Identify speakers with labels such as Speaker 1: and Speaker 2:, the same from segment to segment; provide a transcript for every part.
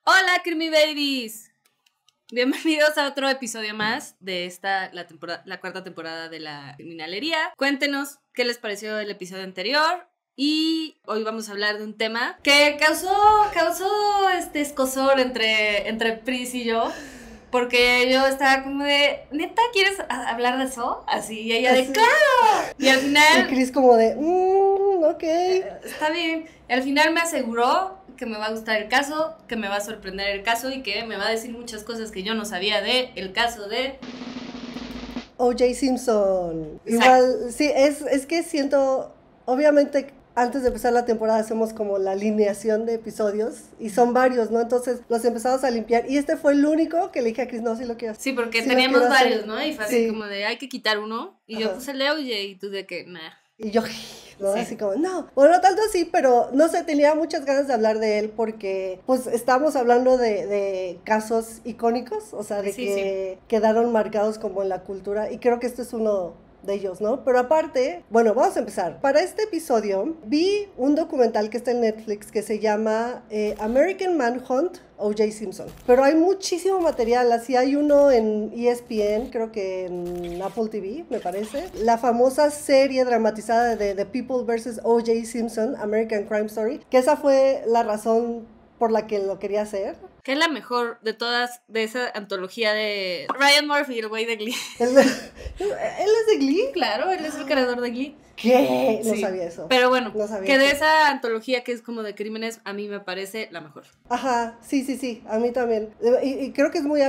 Speaker 1: Hola, Creamy Babies. Bienvenidos a otro episodio más de la cuarta temporada de La Criminalería. Cuéntenos qué les pareció el episodio anterior. Y hoy vamos a hablar de un tema que causó escozor entre Pris y yo. Porque yo estaba como de, ¿neta quieres hablar de eso? Así, y ella de, ¡claro! Y al final...
Speaker 2: Y Chris como de, ok.
Speaker 1: Está bien. Y al final me aseguró que me va a gustar el caso, que me va a sorprender el caso y que me va a decir muchas cosas que yo no sabía de el caso de...
Speaker 2: O.J. Simpson.
Speaker 1: Exacto.
Speaker 2: Igual, sí, es que siento, obviamente... Antes de empezar la temporada hacemos como la alineación de episodios y son varios, ¿no? Entonces los empezamos a limpiar y este fue el único que le dije a Chris, no, sí lo quiero hacer.
Speaker 1: Sí, porque
Speaker 2: sí
Speaker 1: teníamos varios, ¿no? Y fue así
Speaker 2: sí.
Speaker 1: como de, hay que quitar uno. Y yo puse el de OJ y tú de que, nah.
Speaker 2: Y yo, ¿no?
Speaker 1: Sí.
Speaker 2: Así como, no. Bueno, tanto sí, pero no sé, tenía muchas ganas de hablar de él porque, pues, estamos hablando de casos icónicos, o sea, de que quedaron marcados como en la cultura y creo que este es uno de ellos, ¿no? Pero aparte, bueno, vamos a empezar. Para este episodio vi un documental que está en Netflix que se llama American Manhunt, O.J. Simpson. Pero hay muchísimo material, así hay uno en ESPN, creo que en Apple TV, me parece. La famosa serie dramatizada de The People vs. O.J. Simpson, American Crime Story, que esa fue la razón por la que lo quería hacer.
Speaker 1: ¿Qué es la mejor de todas, de esa antología de Ryan Murphy, el güey de Glee?
Speaker 2: ¿Él es de Glee?
Speaker 1: Claro, él es el creador de Glee.
Speaker 2: ¿Qué? No
Speaker 1: Sí.
Speaker 2: sabía eso.
Speaker 1: Pero bueno,
Speaker 2: no sabía
Speaker 1: que de esa antología que es como de crímenes, a mí me parece la mejor.
Speaker 2: Ajá, sí, a mí también. Y creo que es muy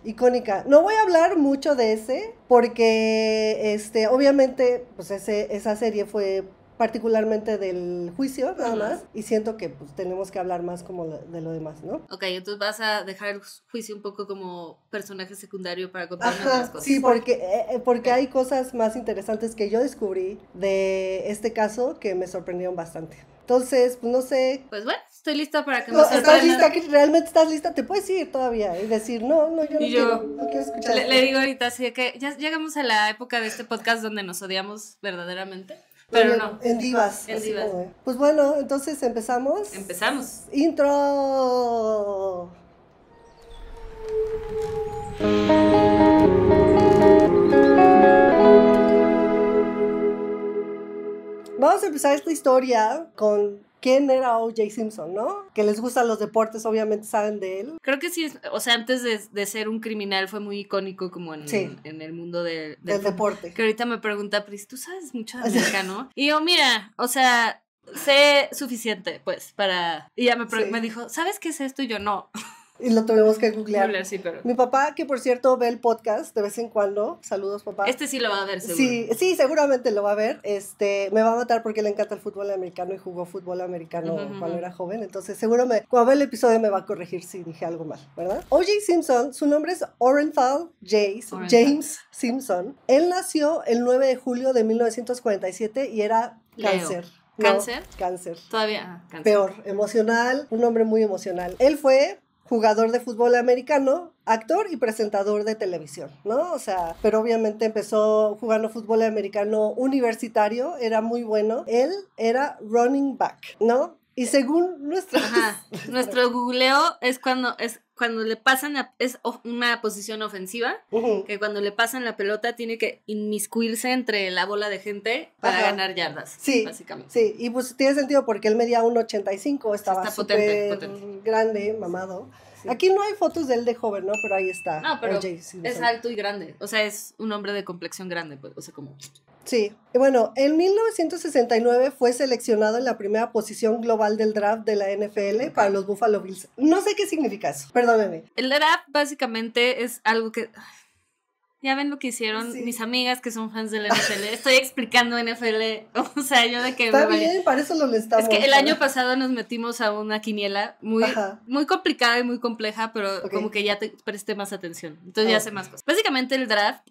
Speaker 2: icónica. No voy a hablar mucho de ese, porque obviamente, pues esa serie fue particularmente del juicio, nada más, y siento que pues tenemos que hablar más como de lo demás, ¿no?
Speaker 1: Ok, entonces vas a dejar el juicio un poco como personaje secundario para contarme otras cosas.
Speaker 2: Sí, porque hay cosas más interesantes que yo descubrí de este caso que me sorprendieron bastante. Entonces, pues no sé.
Speaker 1: Pues bueno, estoy lista para que me
Speaker 2: ¿Estás lista? ¿Realmente estás lista? Te puedes ir todavía y decir, no, yo no quiero escuchar.
Speaker 1: Le digo ahorita así que ya llegamos a la época de este podcast donde nos odiamos verdaderamente. Pero no.
Speaker 2: En divas.
Speaker 1: En divas.
Speaker 2: Pues bueno, entonces empezamos.
Speaker 1: Empezamos.
Speaker 2: Intro. Vamos a empezar esta historia con quién era O.J. Simpson, ¿no? Que les gustan los deportes, obviamente saben de él.
Speaker 1: Creo que sí, o sea, antes de ser un criminal fue muy icónico como en el mundo del
Speaker 2: deporte.
Speaker 1: Que ahorita me pregunta, Pris, ¿tú sabes mucho de americano? Y yo, mira, o sea, sé suficiente, pues, para... Y ya me dijo, ¿sabes qué es esto? Y yo, no.
Speaker 2: Y lo tuvimos que googlear.
Speaker 1: Sí, pero...
Speaker 2: Mi papá, que por cierto ve el podcast de vez en cuando, saludos papá.
Speaker 1: Este sí lo va a ver seguro.
Speaker 2: Sí, seguramente lo va a ver. Me va a matar porque le encanta el fútbol americano y jugó fútbol americano cuando era joven. Entonces seguro cuando ve el episodio me va a corregir si dije algo mal, ¿verdad? O.J. Simpson, su nombre es Orenthal James Simpson. Él nació el 9 de julio de 1947 y era cáncer.
Speaker 1: ¿Cáncer?
Speaker 2: Cáncer.
Speaker 1: Todavía, cáncer.
Speaker 2: Peor, emocional, un hombre muy emocional. Él fue jugador de fútbol americano, actor y presentador de televisión, ¿no? O sea, pero obviamente empezó jugando fútbol americano universitario, era muy bueno. Él era running back, ¿no? Y según
Speaker 1: nuestro googleo es cuando le pasan, es una posición ofensiva, que cuando le pasan la pelota tiene que inmiscuirse entre la bola de gente para ganar yardas, básicamente.
Speaker 2: Sí, y pues tiene sentido porque él medía 1.85, estaba súper grande, mamado. Sí. Aquí no hay fotos de él de joven, ¿no? Pero ahí está.
Speaker 1: No, pero es alto y grande, o sea, es un hombre de complexión grande, pues, o sea, como...
Speaker 2: Sí, y bueno, en 1969 fue seleccionado en la primera posición global del draft de la NFL para los Buffalo Bills. No sé qué significa eso, perdóneme.
Speaker 1: El draft básicamente es algo que... Ya ven lo que hicieron mis amigas que son fans de la NFL. Estoy explicando NFL, o sea, yo de que...
Speaker 2: Está bien, para eso lo necesitamos.
Speaker 1: Es que el año pasado nos metimos a una quiniela muy complicada y muy compleja, pero como que ya te presté más atención. Entonces ya sé más cosas. Básicamente el draft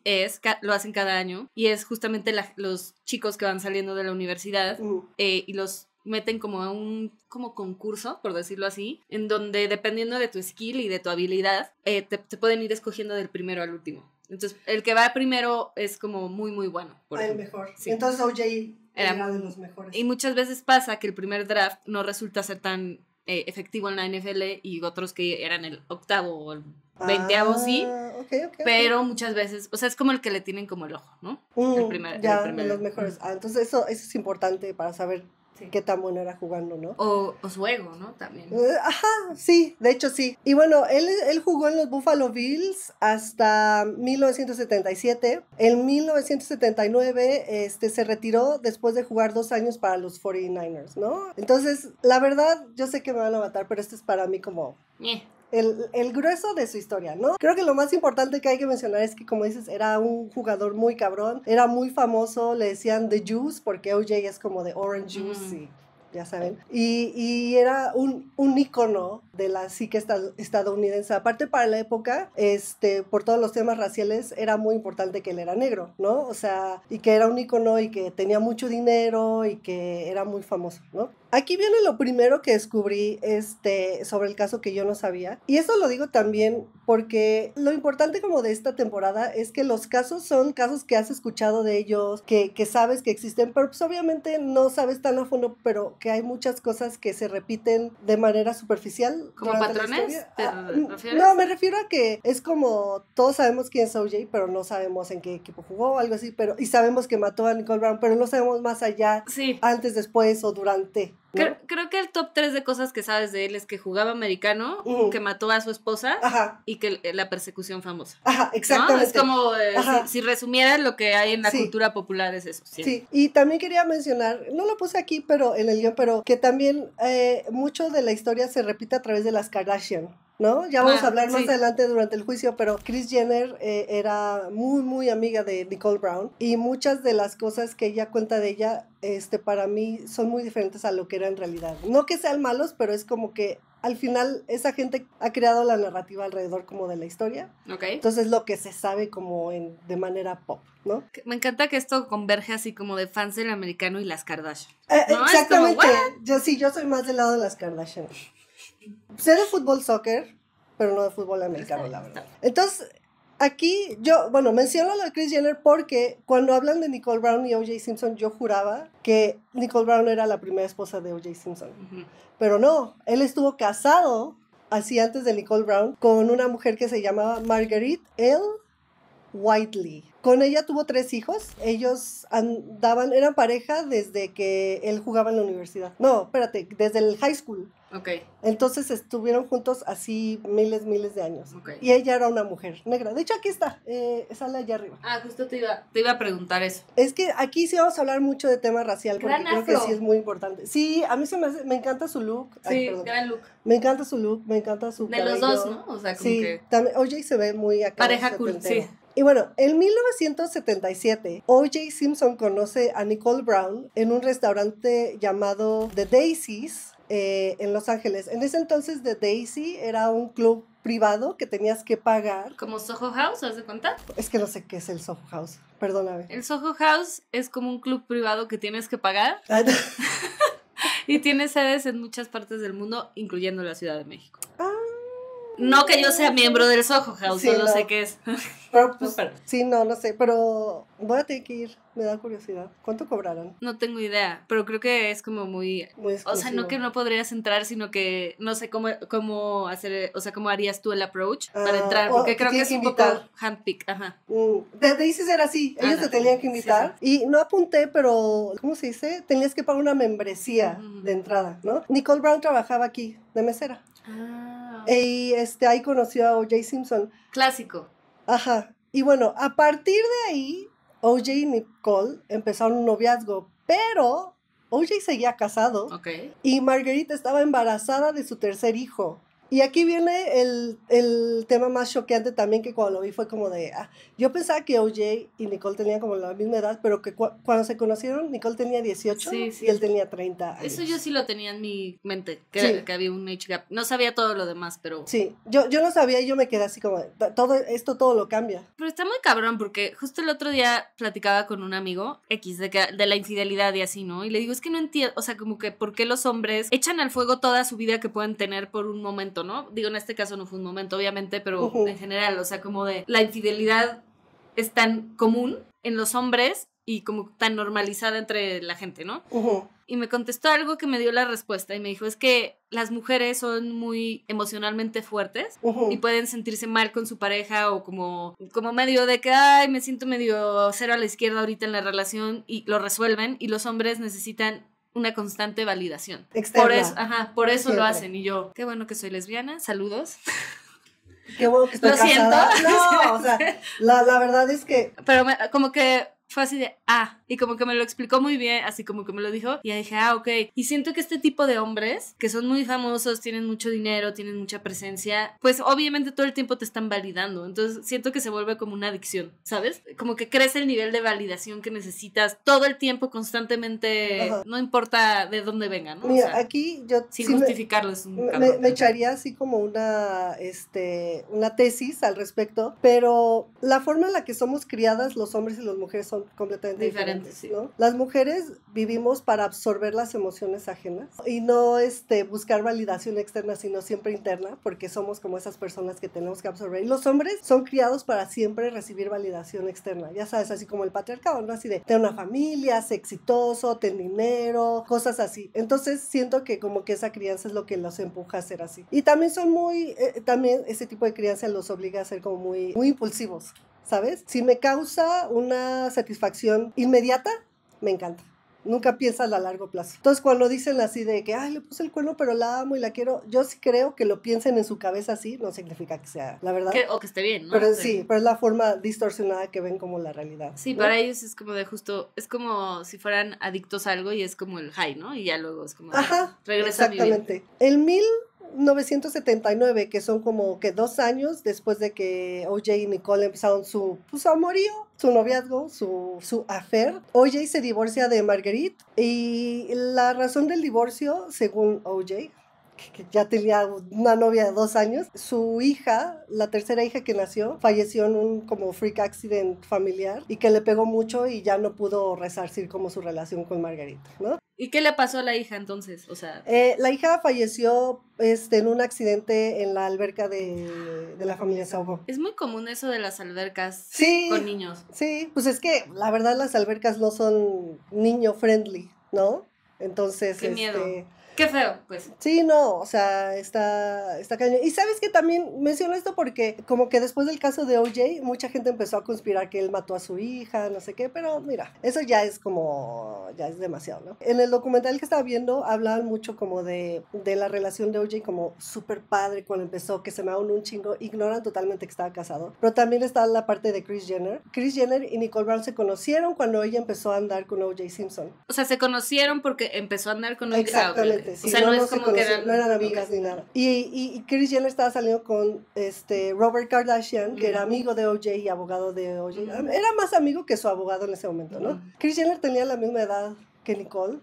Speaker 1: lo hacen cada año y es justamente los chicos que van saliendo de la universidad y los meten como a un concurso, por decirlo así, en donde dependiendo de tu skill y de tu habilidad, te pueden ir escogiendo del primero al último. Entonces, el que va primero es como muy, muy bueno.
Speaker 2: El mejor. Sí. Entonces, O.J. era de los mejores.
Speaker 1: Y muchas veces pasa que el primer draft no resulta ser tan efectivo en la NFL y otros que eran el 8º o el 20º, sí.
Speaker 2: Okay.
Speaker 1: Pero muchas veces, o sea, es como el que le tienen como el ojo, ¿no? El primero.
Speaker 2: De los mejores. Entonces eso es importante para saber qué tan bueno era jugando, ¿no?
Speaker 1: O su ego, ¿no? También.
Speaker 2: Ajá, sí, de hecho sí. Y bueno, él jugó en los Buffalo Bills hasta 1977. En 1979 se retiró después de jugar 2 años para los 49ers, ¿no? Entonces, la verdad, yo sé que me van a matar, pero esto es para mí como... El grueso de su historia, ¿no? Creo que lo más importante que hay que mencionar es que, como dices, era un jugador muy cabrón, era muy famoso, le decían The Juice, porque OJ es como de Orange Juice, y ya saben, y era un ícono de la psique estadounidense. Aparte, para la época, por todos los temas raciales, era muy importante que él era negro, ¿no? O sea, y que era un ícono y que tenía mucho dinero y que era muy famoso, ¿no? Aquí viene lo primero que descubrí sobre el caso que yo no sabía. Y eso lo digo también porque lo importante como de esta temporada es que los casos son casos que has escuchado de ellos, que sabes que existen, pero pues obviamente no sabes tan a fondo, pero que hay muchas cosas que se repiten de manera superficial.
Speaker 1: ¿Como patrones?
Speaker 2: No, me refiero a que es como todos sabemos quién es OJ, pero no sabemos en qué equipo jugó o algo así, y sabemos que mató a Nicole Brown, pero no sabemos más allá, antes, después o durante. ¿No?
Speaker 1: Creo que el top 3 de cosas que sabes de él es que jugaba americano, que mató a su esposa y que la persecución famosa.
Speaker 2: Ajá, exactamente.
Speaker 1: ¿No? Es como, si resumiera lo que hay en la cultura popular es eso.
Speaker 2: Sí, y también quería mencionar, no lo puse aquí pero en el guión, pero que también mucho de la historia se repite a través de las Kardashian, ¿no? Ya vamos a hablar más adelante durante el juicio, pero Kris Jenner era muy, muy amiga de Nicole Brown, y muchas de las cosas que ella cuenta de ella, para mí son muy diferentes a lo que era en realidad. No que sean malos, pero es como que al final esa gente ha creado la narrativa alrededor como de la historia. Entonces lo que se sabe como de manera pop, ¿no?
Speaker 1: Me encanta que esto converge así como de fans del americano y las Kardashian,
Speaker 2: ¿no? Exactamente. Yo soy más del lado de las Kardashian. Sé de fútbol, soccer, pero no de fútbol americano, la verdad. Entonces, aquí menciono lo de Kris Jenner porque cuando hablan de Nicole Brown y O.J. Simpson, yo juraba que Nicole Brown era la primera esposa de O.J. Simpson. Pero no, él estuvo casado, así antes de Nicole Brown, con una mujer que se llamaba Marguerite L. Whiteley. Con ella tuvo 3 hijos. Ellos eran pareja desde que él jugaba en la universidad. No, espérate, desde el high school. Entonces estuvieron juntos así miles de años. Y ella era una mujer negra. De hecho, aquí está, sale allá arriba.
Speaker 1: Justo te iba a preguntar eso.
Speaker 2: Es que aquí sí vamos a hablar mucho de tema racial, porque creo que sí es muy importante. Sí, a mí me encanta su look.
Speaker 1: Gran look.
Speaker 2: Me encanta su look, me encanta su cabello.
Speaker 1: De los dos, ¿no? O sea, como que...
Speaker 2: también OJ se ve muy acá.
Speaker 1: Pareja cool, sí.
Speaker 2: Y bueno, en 1977, O.J. Simpson conoce a Nicole Brown en un restaurante llamado The Daisies en Los Ángeles. En ese entonces, The Daisy era un club privado que tenías que pagar.
Speaker 1: ¿Como Soho House, has de contar?
Speaker 2: Es que no sé qué es el Soho House, perdóname.
Speaker 1: El Soho House es como un club privado que tienes que pagar y tiene sedes en muchas partes del mundo, incluyendo la Ciudad de México. No que yo sea miembro del Soho House, solo sé qué es.
Speaker 2: Pero, pues, sí, no sé, pero voy a tener que ir, me da curiosidad. ¿Cuánto cobrarán?
Speaker 1: No tengo idea, pero creo que es como muy o sea, no que no podrías entrar, sino que no sé cómo hacer, o sea, cómo harías tú el approach para entrar, porque creo que es un poco handpick,
Speaker 2: De Daisies era así, ellos te tenían que invitar, y no apunté, pero, ¿cómo se dice? Tenías que pagar una membresía de entrada, ¿no? Nicole Brown trabajaba aquí, de mesera. Y ahí conoció a O.J. Simpson.
Speaker 1: Clásico.
Speaker 2: Ajá. Y bueno, a partir de ahí, O.J. y Nicole empezaron un noviazgo, pero O.J. seguía casado. Y Marguerite estaba embarazada de su 3er hijo. Y aquí viene el tema más choqueante también, que cuando lo vi fue como de... yo pensaba que O.J. y Nicole tenían como la misma edad, pero que cuando se conocieron, Nicole tenía 18 y él tenía 30 años.
Speaker 1: Eso yo sí lo tenía en mi mente, que había un age gap. No sabía todo lo demás, pero...
Speaker 2: Sí, yo no sabía y yo me quedé así como... Todo lo cambia.
Speaker 1: Pero está muy cabrón, porque justo el otro día platicaba con un amigo X de la infidelidad y así, ¿no? Y le digo, es que no entiendo, o sea, como que ¿por qué los hombres echan al fuego toda su vida que pueden tener por un momento, ¿no? Digo, en este caso no fue un momento, obviamente, pero en general, o sea, como de la infidelidad es tan común en los hombres y como tan normalizada entre la gente, ¿no? Y me contestó algo que me dio la respuesta y me dijo, es que las mujeres son muy emocionalmente fuertes y pueden sentirse mal con su pareja o como medio de que, ay, me siento medio cero a la izquierda ahorita en la relación y lo resuelven, y los hombres necesitan una constante validación.
Speaker 2: Externa.
Speaker 1: Por eso lo hacen. Y yo, qué bueno que soy lesbiana, saludos.
Speaker 2: Qué bueno que estoy casada.
Speaker 1: Siento.
Speaker 2: No, o sea, la verdad es que...
Speaker 1: Pero como que fue así de, y como que me lo explicó muy bien, así como que me lo dijo, y ya dije, ok. Y siento que este tipo de hombres, que son muy famosos, tienen mucho dinero, tienen mucha presencia, pues obviamente todo el tiempo te están validando, entonces siento que se vuelve como una adicción, ¿sabes? Como que crece el nivel de validación que necesitas todo el tiempo, constantemente, no importa de dónde venga, ¿no?
Speaker 2: Mira, o sea, aquí yo...
Speaker 1: Sin justificarlo, es un
Speaker 2: me echaría así como una tesis al respecto, pero la forma en la que somos criadas los hombres y las mujeres son completamente diferentes, ¿no? Las mujeres vivimos para absorber las emociones ajenas y no buscar validación externa, sino siempre interna, porque somos como esas personas que tenemos que absorber. Y los hombres son criados para siempre recibir validación externa, ya sabes, así como el patriarcado, ¿no? Así de, ten una familia, sé exitoso, ten dinero, cosas así. Entonces siento que como que esa crianza es lo que los empuja a ser así. Y también son también ese tipo de crianza los obliga a ser como muy, muy impulsivos, ¿sabes? Si me causa una satisfacción inmediata, me encanta. Nunca piensas a largo plazo. Entonces, cuando dicen así de que, le puse el cuerno, pero la amo y la quiero, yo sí creo que lo piensen en su cabeza así, no significa que sea la verdad.
Speaker 1: O que esté bien, ¿no?
Speaker 2: Pero sí, pero es la forma distorsionada que ven como la realidad.
Speaker 1: Sí,
Speaker 2: ¿no?
Speaker 1: Para ellos es como de justo, es como si fueran adictos a algo y es como el high, ¿no? Y ya luego es como, regresa
Speaker 2: exactamente.
Speaker 1: a vivir.
Speaker 2: El 1979, que son como que 2 años después de que O.J. y Nicole empezaron su amorío, su noviazgo, su affair. O.J. se divorcia de Marguerite y la razón del divorcio, según O.J., que ya tenía una novia de 2 años, su hija, la tercera hija que nació, falleció en un como freak accident familiar y que le pegó mucho y ya no pudo resarcir como su relación con Marguerite, ¿no?
Speaker 1: ¿Y qué le pasó a la hija entonces? O sea,
Speaker 2: la hija falleció en un accidente en la alberca de la familia se ahogó.
Speaker 1: Es muy común eso de las albercas con niños.
Speaker 2: Sí, pues es que la verdad las albercas no son niño friendly, ¿no? Entonces,
Speaker 1: qué miedo. Qué feo, pues.
Speaker 2: Sí, no, o sea, está cañón. Y sabes que también menciono esto porque como que después del caso de O.J., mucha gente empezó a conspirar que él mató a su hija, no sé qué, pero mira, eso ya es demasiado, ¿no? En el documental que estaba viendo hablaban mucho como de la relación de O.J. como súper padre cuando empezó, que se me un chingo, ignoran totalmente que estaba casado, pero también está la parte de Kris Jenner. Kris Jenner y Nicole Brown se conocieron cuando ella empezó a andar con O.J. Simpson.
Speaker 1: O sea, se conocieron porque empezó a andar con O.J.
Speaker 2: Exactamente. Sí, o sea, no es como que no eran amigas ni nada. Y Kris Jenner estaba saliendo con Robert Kardashian, que era amigo de O.J. y abogado de O.J. Era más amigo que su abogado en ese momento, ¿no? Kris Jenner tenía la misma edad que Nicole.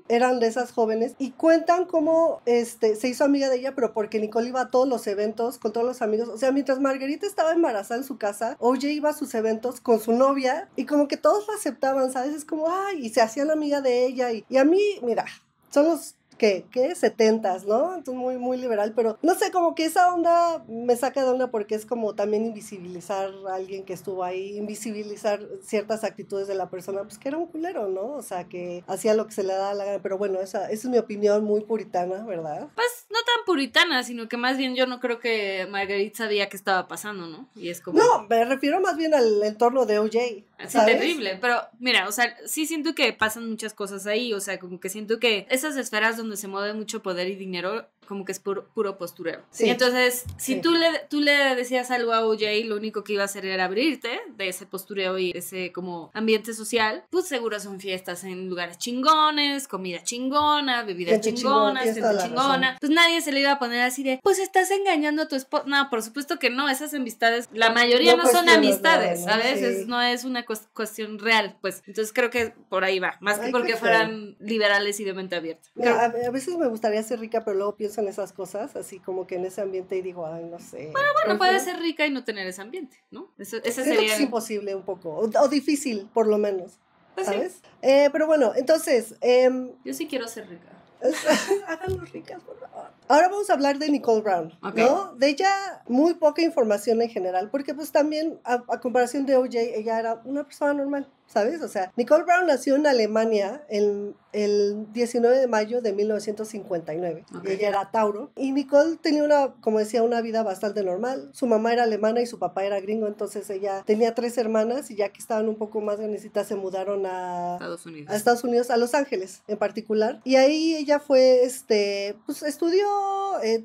Speaker 2: Eran de esas jóvenes y cuentan cómo se hizo amiga de ella, pero porque Nicole iba a todos los eventos con todos los amigos. O sea, mientras Margarita estaba embarazada en su casa, O.J. iba a sus eventos con su novia y como que todos la aceptaban, ¿sabes? Es como, y se hacían amiga de ella y a mí, mira, son los ¿qué? 70s, ¿no? Entonces muy, muy liberal, pero no sé, como que esa onda me saca de onda porque es como también invisibilizar a alguien que estuvo ahí, invisibilizar ciertas actitudes de la persona, pues que era un culero, ¿no? O sea, que hacía lo que se le daba la gana, pero bueno, esa es mi opinión muy puritana, ¿verdad?
Speaker 1: Pues no tan puritana, sino que más bien yo no creo que Marguerite sabía qué estaba pasando, ¿no? Y es como...
Speaker 2: No, me refiero más bien al entorno de O.J.,
Speaker 1: así terrible, pero mira, o sea, sí siento que pasan muchas cosas ahí, o sea, como que siento que esas esferas donde se mueve mucho poder y dinero, como que es puro postureo. Sí. Y entonces, si tú le decías algo a O.J., lo único que iba a hacer era abrirte de ese postureo y ese como ambiente social, pues seguro son fiestas en lugares chingones, comida chingona, bebidas chingonas, gente chingona. Pues nadie se le iba a poner así de, pues estás engañando a tu esposo. No, por supuesto que no, esas amistades, la mayoría no son amistades, ¿sabes? Sí. No es una cuestión real, pues. Entonces creo que por ahí va, más que porque fueran liberales y de mente abierta.
Speaker 2: Mira, a veces me gustaría ser rica, pero luego pienso en esas cosas, así como que en ese ambiente y digo, no sé.
Speaker 1: Bueno, puedes ser rica y no tener ese ambiente, ¿no? Ese sería...
Speaker 2: que es imposible un poco, o difícil, por lo menos, ¿sabes? Sí. Pero bueno, entonces...
Speaker 1: yo sí quiero ser rica.
Speaker 2: Háganlo ricas, por favor. Ahora vamos a hablar de Nicole Brown,
Speaker 1: okay.
Speaker 2: ¿no? De ella muy poca información en general, porque pues también a comparación de O.J., ella era una persona normal, ¿sabes? O sea, Nicole Brown nació en Alemania el 19 de mayo de 1959. Okay. Ella era Tauro. Y Nicole tenía como decía, una vida bastante normal. Su mamá era alemana y su papá era gringo, entonces ella tenía 3 hermanas y ya que estaban un poco más grandecitas se mudaron a Estados Unidos, a Los Ángeles en particular. Y ahí ella fue, pues estudió,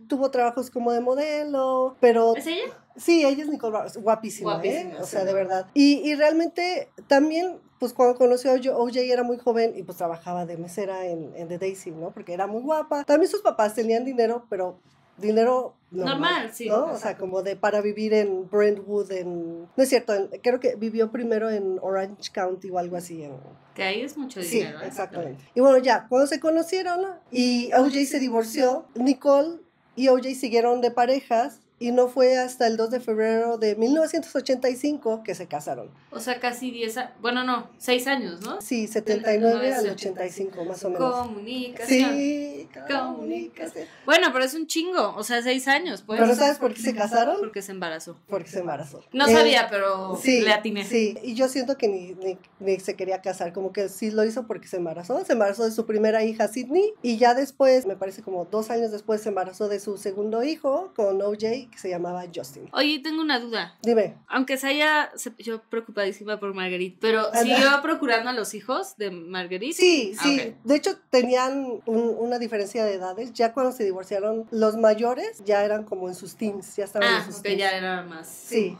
Speaker 2: tuvo trabajos como de modelo, pero...
Speaker 1: ¿Es ella?
Speaker 2: Sí, ella es Nicole Brown, guapísima, o sea, de verdad. Y realmente también, pues cuando conoció a OJ era muy joven y pues trabajaba de mesera en The Daisy, ¿no? Porque era muy guapa. También sus papás tenían dinero, pero dinero normal, sí. ¿No? Exacto. O sea, como para vivir en Brentwood, no es cierto, creo que vivió primero en Orange County o algo así.
Speaker 1: Que ahí es mucho dinero.
Speaker 2: Sí, exactamente. Y bueno, ya, cuando se conocieron y OJ se divorció, Nicole y OJ siguieron de parejas. Y no fue hasta el 2 de febrero de 1985 que se casaron.
Speaker 1: O sea, casi 10 años, bueno, no, 6 años, ¿no?
Speaker 2: Sí, 79 al 85, más o menos.
Speaker 1: Comunicación.
Speaker 2: Sí, comunicación.
Speaker 1: Bueno, pero es un chingo, o sea, 6 años, pues.
Speaker 2: ¿Pero sabes por qué se casaron?
Speaker 1: Porque se embarazó.
Speaker 2: Porque se embarazó.
Speaker 1: No sabía, pero
Speaker 2: sí,
Speaker 1: le atiné.
Speaker 2: Sí, y yo siento que ni se quería casar, como que sí lo hizo porque se embarazó de su primera hija, Sydney, y ya después, me parece como 2 años después, se embarazó de su segundo hijo con OJ, que se llamaba Justin.
Speaker 1: Oye, tengo una duda.
Speaker 2: Dime.
Speaker 1: Aunque yo preocupadísima por Marguerite, pero ¿siguió procurando a los hijos de Marguerite?
Speaker 2: Sí. Okay. De hecho, tenían una diferencia de edades. Ya cuando se divorciaron, los mayores ya eran como en sus teens, ya estaban en sus teens.
Speaker 1: Ya era más.
Speaker 2: Sí.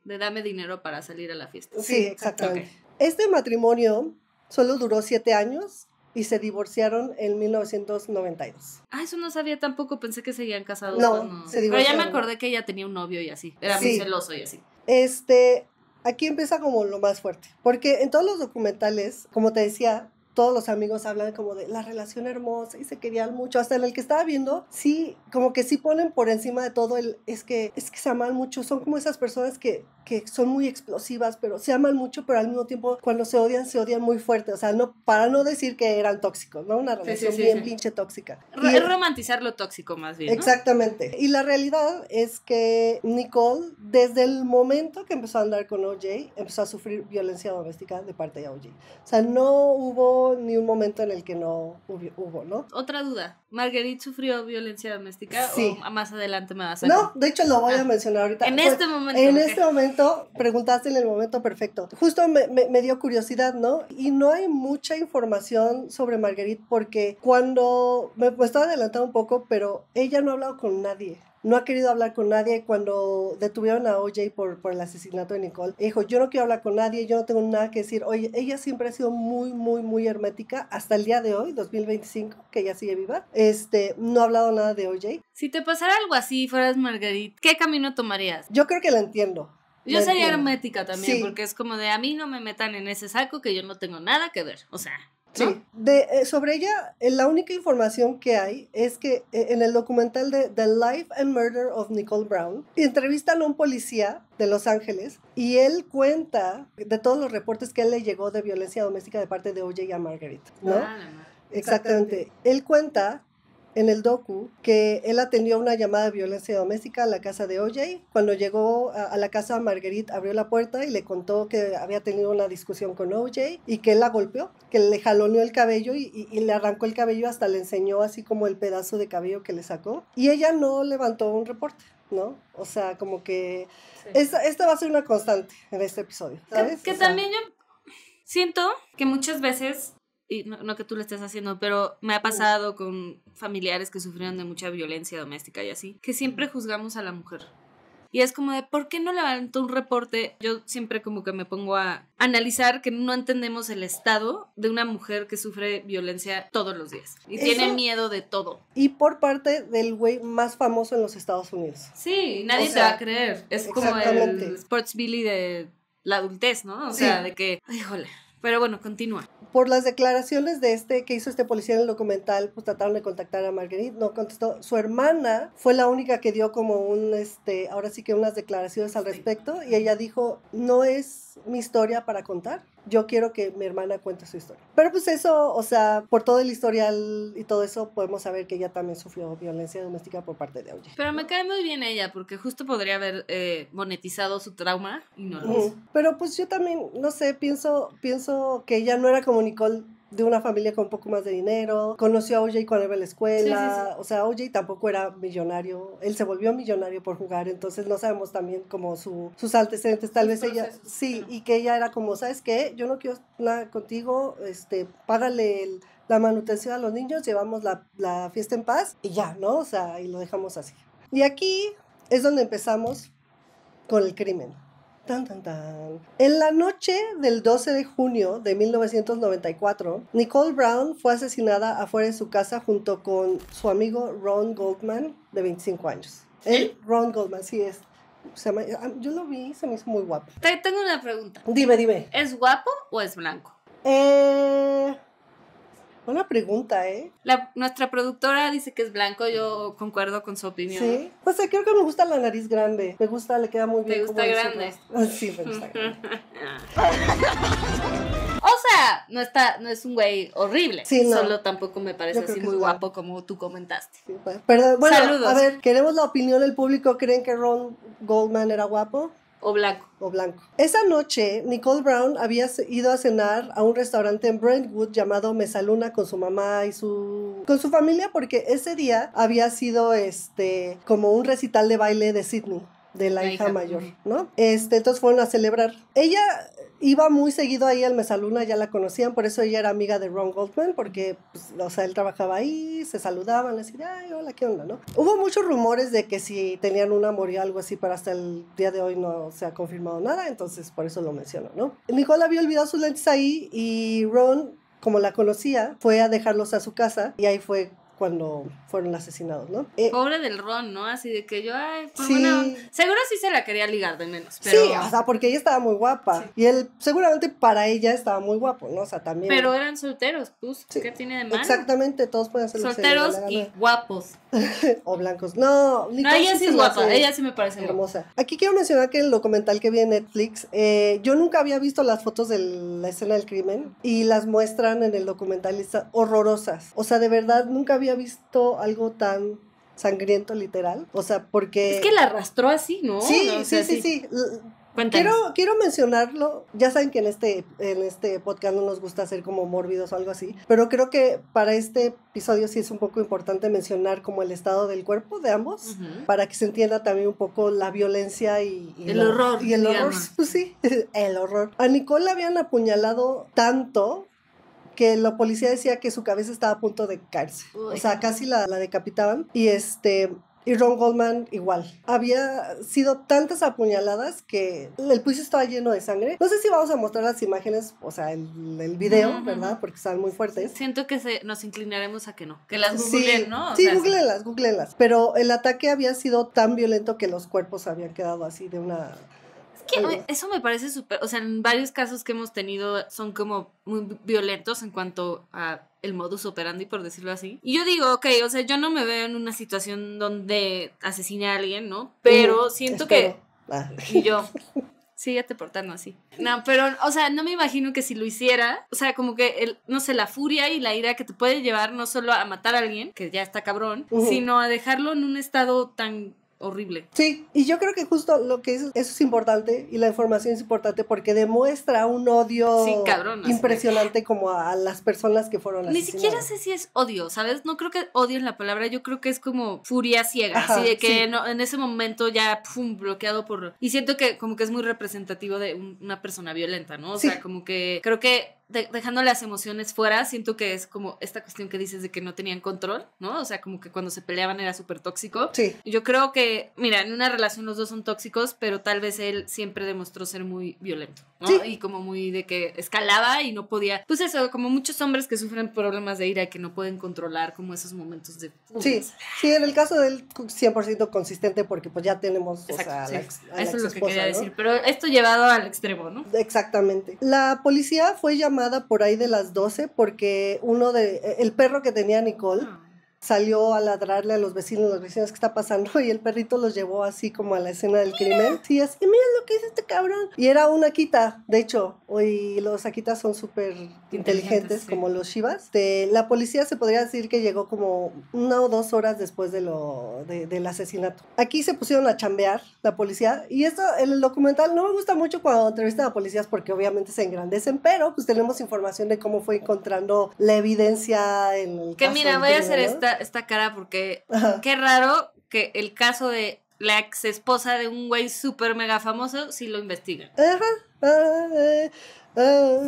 Speaker 1: De dame dinero para salir a la fiesta.
Speaker 2: Sí, exactamente. Okay. Este matrimonio solo duró 7 años. Y se divorciaron en 1992.
Speaker 1: Eso no sabía tampoco, pensé que seguían casados.
Speaker 2: No, se divorciaron.
Speaker 1: Pero ya me acordé que ella tenía un novio y así, era muy celoso y así.
Speaker 2: Aquí empieza como lo más fuerte, porque en todos los documentales, como te decía, todos los amigos hablan como de la relación hermosa y se querían mucho, hasta en el que estaba viendo, sí, como que sí ponen por encima de todo es que se aman mucho, son como esas personas que son muy explosivas, pero se aman mucho, pero al mismo tiempo cuando se odian muy fuerte, o sea, para no decir que eran tóxicos, ¿no? Una relación bien pinche tóxica.
Speaker 1: Es romantizar lo tóxico más bien, ¿no?
Speaker 2: Exactamente. Y la realidad es que Nicole, desde el momento que empezó a andar con OJ, empezó a sufrir violencia doméstica de parte de OJ. O sea, no hubo ni un momento en el que no hubo, ¿no?
Speaker 1: Otra duda, ¿Marguerite sufrió violencia doméstica? Sí. ¿O más adelante me vas a...?
Speaker 2: No, de hecho lo voy a mencionar ahorita.
Speaker 1: En este momento.
Speaker 2: Este momento, preguntaste en el momento perfecto. Justo me dio curiosidad, ¿no? Y no hay mucha información sobre Marguerite porque cuando... Me estaba adelantando un poco, pero ella no ha hablado con nadie. No ha querido hablar con nadie. Cuando detuvieron a OJ por el asesinato de Nicole, dijo, yo no quiero hablar con nadie, yo no tengo nada que decir. Oye, ella siempre ha sido muy, muy, muy hermética hasta el día de hoy, 2025, que ella sigue viva. No ha hablado nada de OJ.
Speaker 1: Si te pasara algo así, fueras Marguerite, ¿qué camino tomarías?
Speaker 2: Yo creo que la entiendo.
Speaker 1: Yo sería hermética también, porque es como de a mí no me metan en ese saco que yo no tengo nada que ver, o sea... ¿no?
Speaker 2: Sí, sobre ella, la única información que hay es que en el documental de The Life and Murder of Nicole Brown, entrevistan a un policía de Los Ángeles y él cuenta de todos los reportes que a él le llegó de violencia doméstica de parte de OJ y a Marguerite, ¿no? Exactamente. Él cuenta en el docu que él atendió una llamada de violencia doméstica a la casa de OJ. Cuando llegó a la casa, Marguerite abrió la puerta y le contó que había tenido una discusión con OJ y que él la golpeó, que le jaloneó el cabello y le arrancó el cabello, hasta le enseñó así como el pedazo de cabello que le sacó. Y ella no levantó un reporte, ¿no? O sea, como que esta va a ser una constante en este episodio, ¿sabes?
Speaker 1: Que también yo siento que muchas veces... Y no que tú lo estés haciendo, pero me ha pasado con familiares que sufrieron de mucha violencia doméstica y así, que siempre juzgamos a la mujer. Y es como de, ¿por qué no levantó un reporte? Yo siempre como que me pongo a analizar que no entendemos el estado de una mujer que sufre violencia todos los días. Y tiene miedo de todo.
Speaker 2: Y por parte del güey más famoso en los Estados Unidos.
Speaker 1: Sí, nadie te va a creer. Es como el Sports Billy de la adultez, ¿no? O sea, de que, híjole. Pero bueno, continúa.
Speaker 2: Por las declaraciones que hizo este policía en el documental, pues trataron de contactar a Marguerite, no contestó. Su hermana fue la única que dio como ahora sí que unas declaraciones al respecto, y ella dijo, no es es mi historia para contar. Yo quiero que mi hermana cuente su historia. Pero pues eso, o sea, por todo el historial y todo eso, podemos saber que ella también sufrió violencia doméstica por parte de O.J.
Speaker 1: Pero me cae muy bien ella, porque justo podría haber monetizado su trauma y no lo hizo.
Speaker 2: Pero pues yo también, no sé, pienso que ella no era como Nicole, de una familia con un poco más de dinero, conoció a O.J. cuando iba a la escuela, sí. O sea, O.J. tampoco era millonario, él se volvió millonario por jugar, entonces no sabemos también como sus antecedentes, tal vez ella, sí, y que ella era como, ¿sabes qué? Yo no quiero nada contigo, págale la manutención a los niños, llevamos la fiesta en paz, y ya, ¿no? O sea, y lo dejamos así. Y aquí es donde empezamos con el crimen. Tan, tan, tan. En la noche del 12 de junio de 1994, Nicole Brown fue asesinada afuera de su casa junto con su amigo Ron Goldman, de 25 años. Ron Goldman, sí es. Yo lo vi, se me hizo muy guapo.
Speaker 1: Tengo una pregunta.
Speaker 2: Dime.
Speaker 1: ¿Es guapo o es blanco?
Speaker 2: Buena pregunta, ¿eh?
Speaker 1: Nuestra productora dice que es blanco, yo concuerdo con su opinión.
Speaker 2: Sí, o sea, creo que me gusta la nariz grande, le queda muy bien.
Speaker 1: ¿Te gusta grande?
Speaker 2: Sí, me gusta grande.
Speaker 1: O sea, no es un güey horrible,
Speaker 2: sí, no.
Speaker 1: Solo tampoco me parece así muy guapo como tú comentaste.
Speaker 2: Sí, perdón, bueno,
Speaker 1: saludos.
Speaker 2: A ver, queremos la opinión del público, ¿creen que Ron Goldman era guapo?
Speaker 1: O blanco.
Speaker 2: Esa noche, Nicole Brown había ido a cenar a un restaurante en Brentwood llamado Mesaluna con su mamá y con su familia, porque ese día había sido como un recital de baile de Sydney, de la hija mayor, ¿no? Entonces fueron a celebrar. Ella iba muy seguido ahí al Mesaluna, ya la conocían, por eso ella era amiga de Ron Goldman, porque, pues, o sea, él trabajaba ahí, se saludaban, le decían, ay, hola, ¿qué onda, no? Hubo muchos rumores de que si tenían un amor y algo así, pero hasta el día de hoy no se ha confirmado nada, entonces por eso lo menciono, ¿no? Nicole había olvidado sus lentes ahí y Ron, como la conocía, fue a dejarlos a su casa y ahí fue cuando fueron asesinados, ¿no?
Speaker 1: Pobre del Ron, ¿no? Así de que yo, pues
Speaker 2: sí.
Speaker 1: Bueno, seguro sí se la quería ligar de menos, pero...
Speaker 2: Sí, o sea, porque ella estaba muy guapa, y él seguramente para ella estaba muy guapo, ¿no? O sea, también...
Speaker 1: Pero eran solteros, pues, ¿qué tiene de malo?
Speaker 2: Exactamente, todos pueden ser
Speaker 1: solteros y guapos.
Speaker 2: O blancos. No,
Speaker 1: ella sí es guapa, ella sí me parece
Speaker 2: hermosa. Guapa. Aquí quiero mencionar que en el documental que vi en Netflix, yo nunca había visto las fotos de la escena del crimen y las muestran en el documental y están horrorosas. O sea, de verdad, nunca había visto algo tan sangriento, literal. O sea, porque...
Speaker 1: Es que la arrastró así, ¿no?
Speaker 2: Sí,
Speaker 1: o sea,
Speaker 2: sí. Quiero mencionarlo, ya saben que en este podcast no nos gusta hacer como mórbidos o algo así, pero creo que para este episodio sí es un poco importante mencionar como el estado del cuerpo de ambos, para que se entienda también un poco la violencia y
Speaker 1: el horror.
Speaker 2: Y el horror, pues sí, el horror. A Nicole la habían apuñalado tanto que la policía decía que su cabeza estaba a punto de caerse. Uy. O sea, casi la decapitaban. Y Ron Goldman igual. Había sido tantas apuñaladas que el piso estaba lleno de sangre. No sé si vamos a mostrar las imágenes, o sea, el video, ¿verdad? Porque están muy fuertes.
Speaker 1: Siento que nos inclinaremos a que no. Que las googleen, ¿no?
Speaker 2: Sí, googleenlas. Pero el ataque había sido tan violento que los cuerpos habían quedado así de una...
Speaker 1: Que eso me parece súper, o sea, en varios casos que hemos tenido son como muy violentos en cuanto a el modus operandi, por decirlo así. Y yo digo, ok, o sea, yo no me veo en una situación donde asesine a alguien, ¿no? Pero siento que... Y yo... Síguete portando así. No, pero, o sea, no me imagino que si lo hiciera, o sea, como que, no sé, la furia y la ira que te puede llevar no solo a matar a alguien, que ya está cabrón, sino a dejarlo en un estado tan... horrible.
Speaker 2: Sí, y yo creo que justo lo que eso es importante y la información es importante porque demuestra un odio impresionante como a las personas que fueron asesinadas.
Speaker 1: Ni siquiera sé si es odio, ¿sabes? No creo que odio es la palabra, yo creo que es como furia ciega, así de que no, en ese momento ya bloqueado por... Y siento que como que es muy representativo de una persona violenta, ¿no? O sea, como que creo que dejando las emociones fuera, siento que es como esta cuestión que dices de que no tenían control, ¿no? O sea, como que cuando se peleaban era súper tóxico.
Speaker 2: Sí.
Speaker 1: Yo creo que, mira, en una relación los dos son tóxicos, pero tal vez él siempre demostró ser muy violento, ¿no? Sí. Y como muy de que escalaba y no podía, pues eso, como muchos hombres que sufren problemas de ira y que no pueden controlar como esos momentos de...
Speaker 2: Sí, en el caso de él 100% consistente porque pues ya tenemos,
Speaker 1: exacto,
Speaker 2: o sea,
Speaker 1: eso es lo que quería decir, pero esto llevado al extremo, ¿no?
Speaker 2: Exactamente. La policía fue llamada por ahí de las 12 porque el perro que tenía Nicole salió a ladrarle a los vecinos qué está pasando, y el perrito los llevó así como a la escena del crimen. Sí, así, mira lo que hizo este cabrón. Y era un Akita, de hecho, y los Akitas son súper inteligentes, sí, como los Shivas. La policía se podría decir que llegó como 1 o 2 horas después del asesinato. Aquí se pusieron a chambear la policía, y esto, el documental, no me gusta mucho cuando entrevistan a policías porque obviamente se engrandecen, pero pues tenemos información de cómo fue encontrando la evidencia en el
Speaker 1: que
Speaker 2: caso.
Speaker 1: Mira, voy a hacer esta cara porque qué raro que el caso de la ex esposa de un güey súper mega famoso sí lo investigan.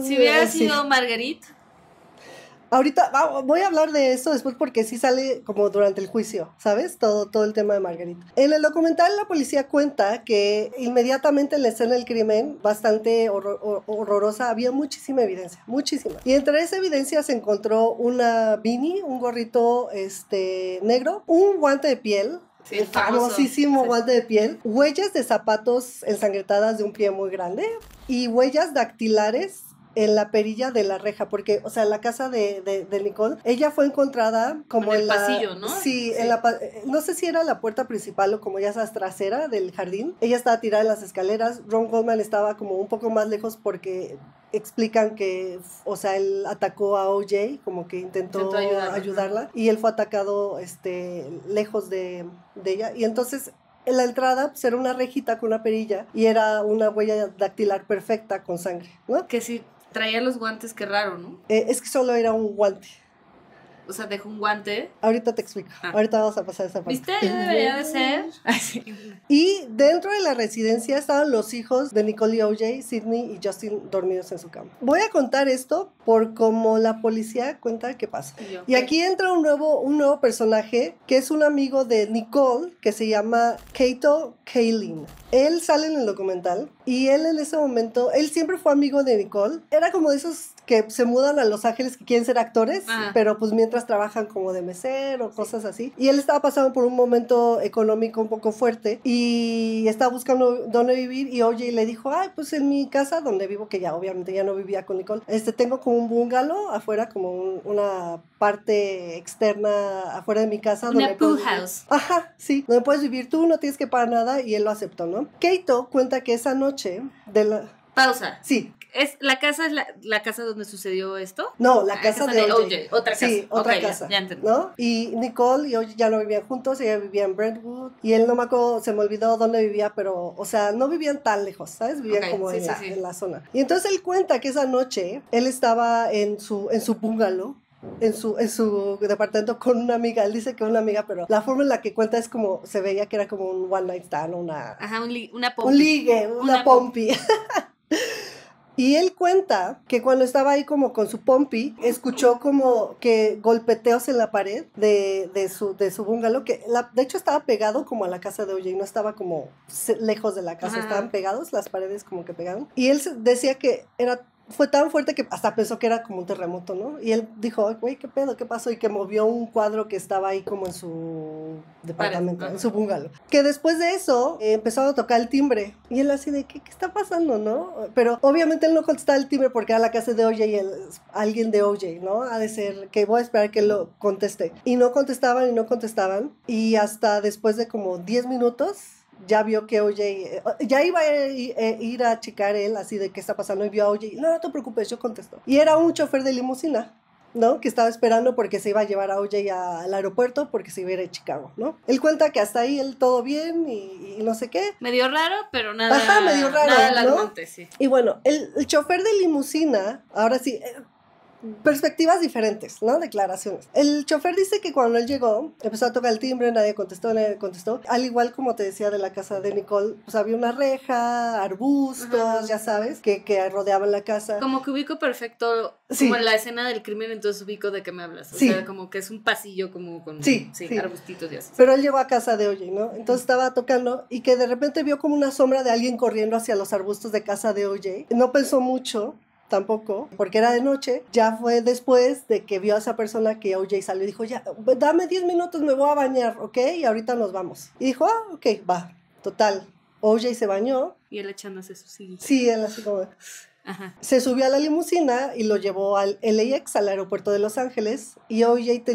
Speaker 1: Si hubiera sido Marguerite.
Speaker 2: Ahorita voy a hablar de eso después porque sí sale como durante el juicio, ¿sabes? Todo el tema de Marguerite. En el documental la policía cuenta que inmediatamente en la escena del crimen, bastante horrorosa, había muchísima evidencia, muchísima. Y entre esa evidencia se encontró una beanie, un gorrito negro, un guante de piel, sí, el famosísimo guante de piel, huellas de zapatos ensangrentadas de un pie muy grande y huellas dactilares en la perilla de la reja, porque, o sea, la casa de Nicole, ella fue encontrada como
Speaker 1: en el pasillo, ¿no?
Speaker 2: Sí, sí. No sé si era la puerta principal o como ya sabes, trasera del jardín. Ella estaba tirada en las escaleras, Ron Goldman estaba como un poco más lejos porque explican que, o sea, él atacó a O.J., como que intentó ayudarla, y él fue atacado lejos de ella, y entonces en la entrada pues, era una rejita con una perilla y era una huella dactilar perfecta con sangre, ¿no?
Speaker 1: Que sí, traía los guantes, qué raro, ¿no?
Speaker 2: Es que solo era un guante.
Speaker 1: O sea, dejó un guante.
Speaker 2: Ahorita te explico. Ahorita vamos a pasar esa parte.
Speaker 1: ¿Viste? Debería de ser.
Speaker 2: Y dentro de la residencia estaban los hijos de Nicole y O.J., Sidney y Justin, dormidos en su cama. Voy a contar esto por cómo la policía cuenta qué pasa. Y aquí entra un nuevo personaje que es un amigo de Nicole que se llama Kato Kaelin. Él sale en el documental y él en ese momento, él siempre fue amigo de Nicole. Era como de esos que se mudan a Los Ángeles que quieren ser actores, pero pues mientras trabajan como de mesero, cosas así. Y él estaba pasando por un momento económico un poco fuerte y estaba buscando dónde vivir, y O.J. le dijo, ay, pues en mi casa donde vivo, que ya obviamente ya no vivía con Nicole, tengo como un bungalow afuera, como una parte externa afuera de mi casa.
Speaker 1: Una pool house.
Speaker 2: Ajá, sí, donde puedes vivir tú, no tienes que pagar nada, y él lo aceptó, ¿no? Kato cuenta que esa noche
Speaker 1: Pausa.
Speaker 2: Sí.
Speaker 1: ¿La casa es la casa donde sucedió esto?
Speaker 2: No, la casa de O.J.
Speaker 1: Otra casa.
Speaker 2: Sí, otra casa.
Speaker 1: Ya entendí.
Speaker 2: ¿No? Y Nicole y O.J. ya no vivían juntos, ella vivía en Brentwood, y él no me acuerdo, se me olvidó dónde vivía, pero, o sea, no vivían tan lejos, ¿sabes? Vivían como en la zona. Y entonces él cuenta que esa noche él estaba en su bungalow, en su departamento con una amiga. Él dice que una amiga, pero la forma en la que cuenta es como, se veía que era como un one night stand,
Speaker 1: Ajá, una pompi.
Speaker 2: Un ligue, una pompi. Y él cuenta que cuando estaba ahí como con su pompi, escuchó como que golpeteos en la pared de su bungalow, que de hecho estaba pegado como a la casa de O.J., no estaba como lejos de la casa, estaban pegados, las paredes como que pegaban. Y él decía que fue tan fuerte que hasta pensó que era como un terremoto, ¿no? Y él dijo, güey, ¿qué pedo? ¿Qué pasó? Y que movió un cuadro que estaba ahí como en su departamento, en su bungalow. Que después de eso empezaron a tocar el timbre. Y él así de, ¿qué está pasando, no? Pero obviamente él no contestaba el timbre porque era la casa de O.J. y alguien de O.J., ¿no? Ha de ser que voy a esperar que lo conteste. Y no contestaban y no contestaban. Y hasta después de como 10 minutos... ya vio que O.J. ya iba a ir a checar él, así de qué está pasando, y vio a O.J. No te preocupes, yo contesto. Y era un chofer de limusina, ¿no? Que estaba esperando porque se iba a llevar a O.J. al aeropuerto porque se iba a ir a Chicago, ¿no? Él cuenta que hasta ahí él todo bien y no sé qué.
Speaker 1: Medio raro, pero nada.
Speaker 2: Ajá, medio raro,
Speaker 1: nada alarmante, ¿no? Sí.
Speaker 2: Y bueno, el chofer de limusina, ahora sí... perspectivas diferentes, ¿no? Declaraciones. El chofer dice que cuando él llegó, empezó a tocar el timbre, nadie contestó. Al igual como te decía de la casa de Nicole, pues había una reja, arbustos, ya sabes, que rodeaban la casa.
Speaker 1: Como que ubico perfecto, como en la escena del crimen, entonces ubico de qué me hablas. O sea, como que es un pasillo como con arbustitos y así.
Speaker 2: Pero él llegó a casa de O.J., ¿no? Entonces estaba tocando y que de repente vio como una sombra de alguien corriendo hacia los arbustos de casa de O.J. No pensó mucho, tampoco, porque era de noche. Ya fue después de que vio a esa persona que O.J. salió y dijo, ya, dame 10 minutos, me voy a bañar, ¿ok? Y ahorita nos vamos. Y dijo, ok, va. Total, O.J. se bañó.
Speaker 1: Y él echándose su silla.
Speaker 2: Sí, él así como...
Speaker 1: Ajá.
Speaker 2: Se subió a la limusina y lo llevó al LAX, al aeropuerto de Los Ángeles, y OJ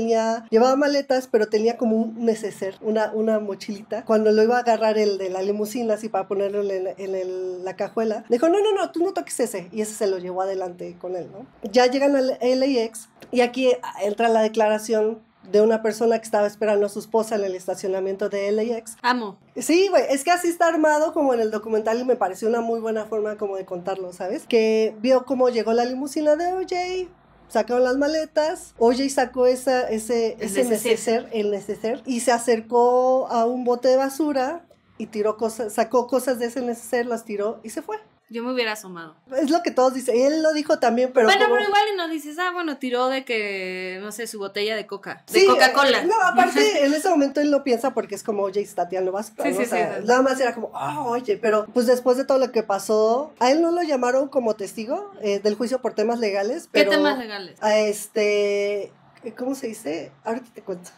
Speaker 2: llevaba maletas, pero tenía como un neceser, una mochilita. Cuando lo iba a agarrar el de la limusina, así para ponerlo en la cajuela, dijo, no, tú no toques ese, y ese se lo llevó adelante con él, ¿no? Ya llegan al LAX, y aquí entra la declaración de una persona que estaba esperando a su esposa en el estacionamiento de LAX.
Speaker 1: Amo.
Speaker 2: Sí, güey, es que así está armado como en el documental y me pareció una muy buena forma como de contarlo, ¿sabes? Que vio cómo llegó la limusina de OJ, sacaron las maletas, OJ sacó el neceser, y se acercó a un bote de basura y sacó cosas de ese neceser, las tiró y se fue.
Speaker 1: Yo me hubiera asomado.
Speaker 2: Es lo que todos dicen. Él lo dijo también, pero...
Speaker 1: Bueno, pero igual y no dices, bueno, tiró de que, no sé, su botella de coca. De
Speaker 2: sí,
Speaker 1: Coca-Cola.
Speaker 2: No, aparte, en ese momento él lo piensa porque es como, oye, está tirando basura, ¿no?
Speaker 1: Sí,
Speaker 2: o sea, nada más era como, oye, pero pues después de todo lo que pasó, a él no lo llamaron como testigo del juicio por temas legales. Pero,
Speaker 1: ¿qué temas legales?
Speaker 2: ¿Cómo se dice? Ahorita te cuento.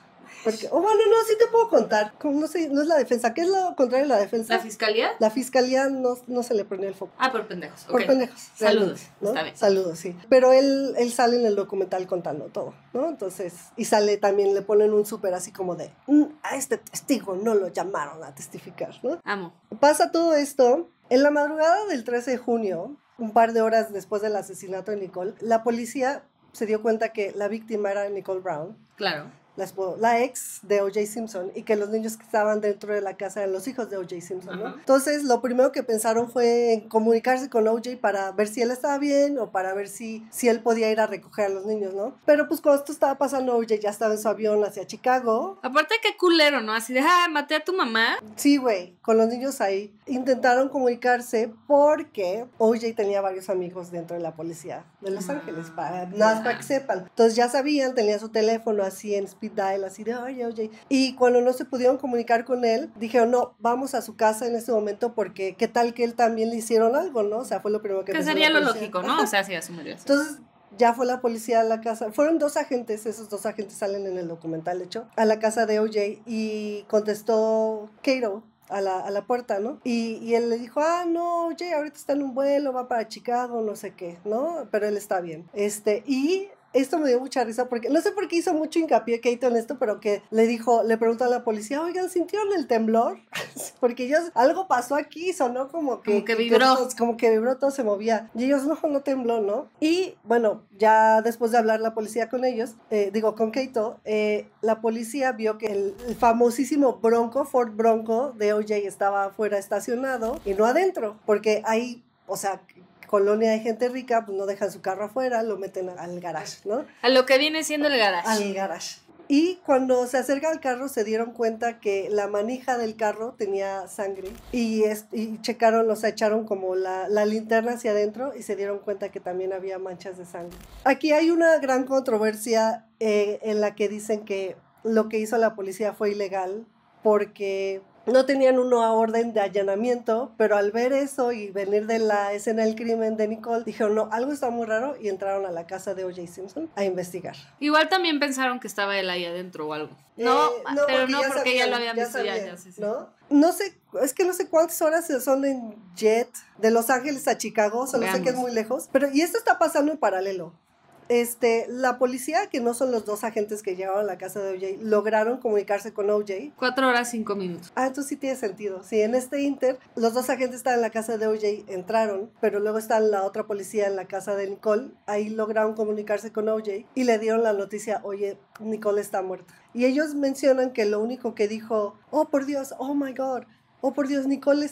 Speaker 2: Porque, bueno, no, sí te puedo contar. No sé, no es la defensa. ¿Qué es lo contrario de la defensa?
Speaker 1: ¿La fiscalía?
Speaker 2: La fiscalía no se le prendió el foco.
Speaker 1: Por pendejos.
Speaker 2: Por pendejos.
Speaker 1: Saludos,
Speaker 2: ¿no?
Speaker 1: está bien.
Speaker 2: Saludos, sí. Pero él sale en el documental contando todo, ¿no? Entonces, y sale también, le ponen un súper así como de, a este testigo no lo llamaron a testificar, ¿no?
Speaker 1: Amo.
Speaker 2: Pasa todo esto. En la madrugada del 13 de junio, un par de horas después del asesinato de Nicole, la policía se dio cuenta que la víctima era Nicole Brown.
Speaker 1: Claro.
Speaker 2: La ex de O.J. Simpson, y que los niños que estaban dentro de la casa eran los hijos de O.J. Simpson, ¿no? Entonces, lo primero que pensaron fue en comunicarse con O.J. para ver si él estaba bien o para ver si él podía ir a recoger a los niños, ¿no? Pero pues cuando esto estaba pasando, O.J. ya estaba en su avión hacia Chicago.
Speaker 1: Aparte, qué culero, ¿no? Así de, maté a tu mamá.
Speaker 2: Sí, güey, con los niños ahí. Intentaron comunicarse porque O.J. tenía varios amigos dentro de la policía de Los Ángeles, nada más para que sepan. Entonces ya sabían, tenía su teléfono así en speed dial, así de, oye. Y cuando no se pudieron comunicar con él, dijeron, no, vamos a su casa en este momento porque qué tal que él también le hicieron algo, ¿no? O sea, fue lo primero que
Speaker 1: pensó. Que sería lo lógico, ¿no? O sea, sí, asumiría.
Speaker 2: Entonces, ya fue la policía a la casa. Fueron 2 agentes, esos 2 agentes salen en el documental, de hecho, a la casa de O.J. y contestó Kato a la puerta, ¿no? Y él le dijo, no, oye, ahorita está en un vuelo, va para Chicago, no sé qué, ¿no? Pero él está bien. Y esto me dio mucha risa porque no sé por qué hizo mucho hincapié Kato en esto, pero que le preguntó a la policía, oigan, ¿sintieron el temblor? Porque ellos, algo pasó aquí, sonó como que
Speaker 1: vibró.
Speaker 2: Como que vibró, todo se movía. Y ellos, no tembló, ¿no? Y bueno, ya después de hablar la policía con ellos, con Kato, la policía vio que el famosísimo Ford Bronco de O.J. estaba afuera estacionado y no adentro, porque ahí, o sea, colonia de gente rica, pues no dejan su carro afuera, lo meten al garage, ¿no?
Speaker 1: A lo que viene siendo el garage.
Speaker 2: Al garage. Y cuando se acerca al carro se dieron cuenta que la manija del carro tenía sangre y checaron, echaron como la linterna hacia adentro y se dieron cuenta que también había manchas de sangre. Aquí hay una gran controversia en la que dicen que lo que hizo la policía fue ilegal porque no tenían una orden de allanamiento, pero al ver eso y venir de la escena del crimen de Nicole, dijeron, no, algo está muy raro, y entraron a la casa de O.J. Simpson a investigar.
Speaker 1: Igual también pensaron que estaba él ahí adentro o algo. No, pero no, porque ya lo habían visto, ya sí.
Speaker 2: No sé, es que no sé cuántas horas son en jet de Los Ángeles a Chicago, solo sé que es muy lejos, y esto está pasando en paralelo. La policía, que no son los 2 agentes que llegaron a la casa de O.J., lograron comunicarse con O.J.
Speaker 1: 4 horas 5 minutos.
Speaker 2: Entonces sí tiene sentido. Sí, en este inter, los 2 agentes estaban en la casa de O.J., entraron, pero luego está la otra policía en la casa de Nicole. Ahí lograron comunicarse con O.J. y le dieron la noticia, oye, Nicole está muerta. Y ellos mencionan que lo único que dijo, oh por Dios, oh my God, oh por Dios, Nicole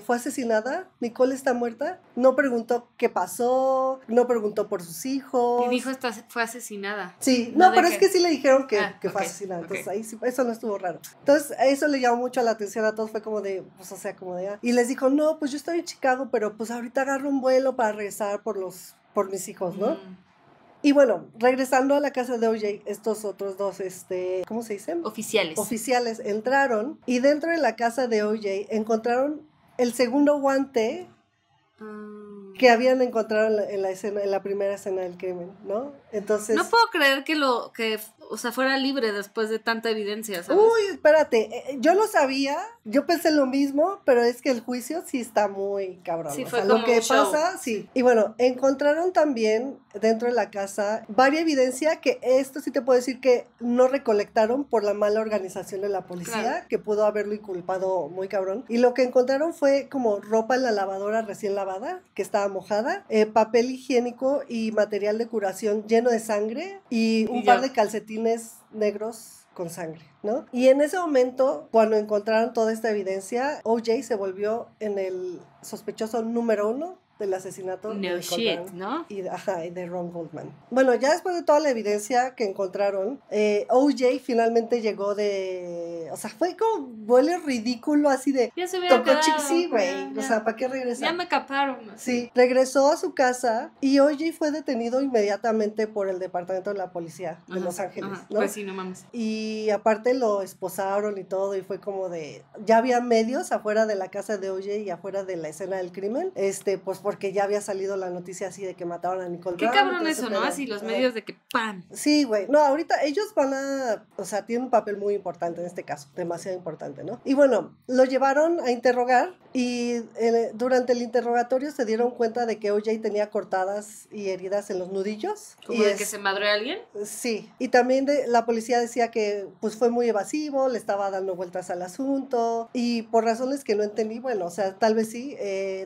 Speaker 2: fue asesinada, Nicole está muerta. No preguntó qué pasó, no preguntó por sus hijos.
Speaker 1: Y dijo, fue asesinada.
Speaker 2: Sí, no, pero es que sí le dijeron que fue asesinada, entonces ahí sí, eso no estuvo raro. Entonces, eso le llamó mucho la atención a todos, fue como de, pues, o sea, como de, y les dijo, no, pues yo estoy en Chicago, pero pues ahorita agarro un vuelo para regresar por mis hijos, ¿no? Y bueno, regresando a la casa de O.J., estos otros 2, ¿cómo se dice? Oficiales entraron y dentro de la casa de O.J. encontraron el segundo guante que habían encontrado en la primera escena del crimen, ¿no? Entonces...
Speaker 1: No puedo creer que o sea, fuera libre después de tanta evidencia, ¿sabes?
Speaker 2: Uy, espérate, yo lo sabía, yo pensé lo mismo, pero es que el juicio sí está muy cabrón.
Speaker 1: Sí,
Speaker 2: o
Speaker 1: fue
Speaker 2: sea,
Speaker 1: como
Speaker 2: lo que
Speaker 1: un show.
Speaker 2: pasa, sí. Y bueno, encontraron también dentro de la casa varias evidencia que esto sí te puedo decir que no recolectaron por la mala organización de la policía,
Speaker 1: Claro.
Speaker 2: que pudo haberlo inculpado muy cabrón. Y lo que encontraron fue como ropa en la lavadora recién lavada, que estaba mojada, papel higiénico y material de curación lleno de sangre y un par de calcetines negros con sangre, ¿no? Y en ese momento, cuando encontraron toda esta evidencia, O.J. se volvió en el sospechoso número 1 del asesinato de Nicole Brown,
Speaker 1: ¿no?
Speaker 2: Y de Ron Goldman. Bueno, ya después de toda la evidencia que encontraron, O.J. finalmente llegó de... O sea, fue como vuelo ridículo así de...
Speaker 1: Ya se hubiera quedado.
Speaker 2: Sí, güey. O sea, ¿para qué regresar?
Speaker 1: Ya me caparon.
Speaker 2: Sí, regresó a su casa y O.J. fue detenido inmediatamente por el departamento de la policía de Los Ángeles, ¿no?
Speaker 1: Pues sí, no mames.
Speaker 2: Y aparte lo esposaron y todo y fue como de... Ya había medios afuera de la casa de O.J. y afuera de la escena del crimen, pues porque ya había salido la noticia así de que mataron a Nicole Brown.
Speaker 1: Qué cabrón eso, ¿no? Así los medios de que ¡pam!
Speaker 2: Sí, güey. No, ahorita ellos van a... O sea, tienen un papel muy importante en este caso, demasiado importante, ¿no? Y bueno, lo llevaron a interrogar y durante el interrogatorio se dieron cuenta de que O.J. tenía cortadas y heridas en los nudillos.
Speaker 1: ¿Como de que se madreó a alguien?
Speaker 2: Sí, y también la policía decía que pues fue muy evasivo, le estaba dando vueltas al asunto y por razones que no entendí, bueno, o sea, tal vez sí,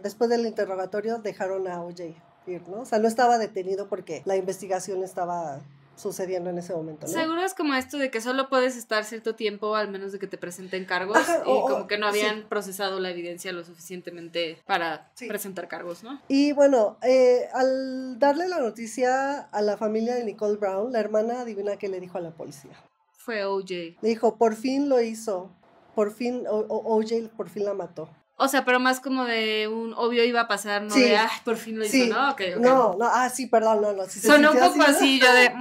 Speaker 2: después del interrogatorio dejaron a O.J. ir, ¿no? O sea, no estaba detenido porque la investigación estaba sucediendo en ese momento, ¿no?
Speaker 1: Seguro es como esto de que solo puedes estar cierto tiempo al menos de que te presenten cargos. Ajá, y como que no habían procesado la evidencia lo suficientemente para presentar cargos, ¿no?
Speaker 2: Y bueno, al darle la noticia a la familia de Nicole Brown, la hermana adivina qué le dijo a la policía.
Speaker 1: Fue O.J.
Speaker 2: Le dijo, por fin lo hizo, por fin, O.J. por fin la mató.
Speaker 1: O sea, pero más como de un obvio iba a pasar, no de, ay, por fin lo hizo, ¿no? Okay.
Speaker 2: No, sí, perdón, no. Si
Speaker 1: sonó un poco así, yo de...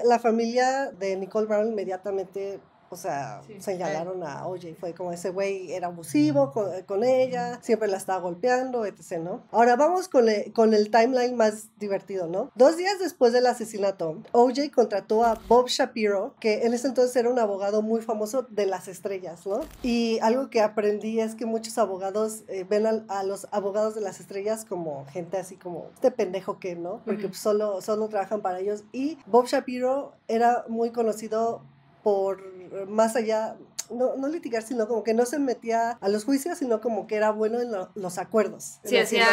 Speaker 2: La familia de Nicole Brown inmediatamente... O sea, señalaron a O.J. Fue como ese güey era abusivo con ella, siempre la estaba golpeando, etc., ¿no? Ahora vamos con el timeline más divertido, ¿no? 2 días después del asesinato, O.J. contrató a Bob Shapiro, que en ese entonces era un abogado muy famoso de las estrellas, ¿no? Y algo que aprendí es que muchos abogados ven a los abogados de las estrellas como gente así como este pendejo que, ¿no? Porque solo trabajan para ellos. Y Bob Shapiro era muy conocido por más allá, no litigar, sino como que no se metía a los juicios, sino como que era bueno en los acuerdos.
Speaker 1: Sí, hacía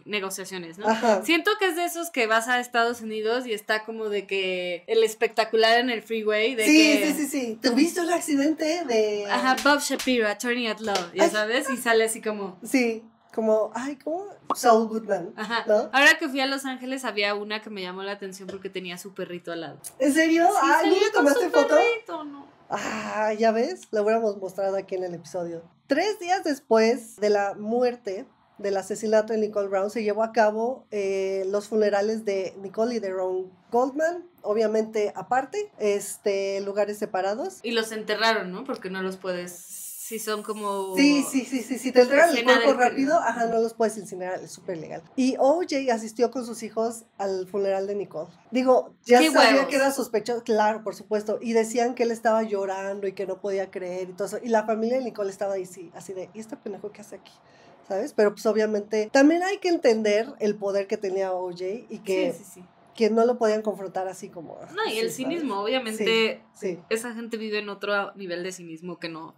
Speaker 1: negociaciones, ¿no?
Speaker 2: Ajá.
Speaker 1: Siento que es de esos que vas a Estados Unidos y está como de que el espectacular en el freeway de
Speaker 2: sí. ¿Tuviste un accidente de...?
Speaker 1: Ajá, Bob Shapiro, attorney at law, ya sabes, y sale así como...
Speaker 2: Sí. Como, ¿cómo? Saul Goodman.
Speaker 1: Ajá.
Speaker 2: ¿No?
Speaker 1: Ahora que fui a Los Ángeles había una que me llamó la atención porque tenía su perrito al lado.
Speaker 2: ¿En serio?
Speaker 1: Sí,
Speaker 2: ¿no le tomaste foto?
Speaker 1: Perrito, no.
Speaker 2: Ya ves, lo hubiéramos mostrado aquí en el episodio. 3 días después de la muerte, del asesinato de Nicole Brown, se llevó a cabo los funerales de Nicole y de Ron Goldman, obviamente aparte, lugares separados.
Speaker 1: Y los enterraron, ¿no? Porque no los puedes... Si son como...
Speaker 2: Sí, te entregan el cuerpo rápido, no los puedes incinerar, es súper legal. Y O.J. asistió con sus hijos al funeral de Nicole. Digo, ya sabía que era sospechoso, claro, por supuesto, y decían que él estaba llorando y que no podía creer y todo eso, y la familia de Nicole estaba ahí, así de, ¿y este pendejo qué hace aquí? ¿Sabes? Pero pues obviamente, también hay que entender el poder que tenía O.J. y que...
Speaker 1: Sí.
Speaker 2: Que no lo podían confrontar así como...
Speaker 1: No, y el cinismo, obviamente, esa gente vive en otro nivel de cinismo que no,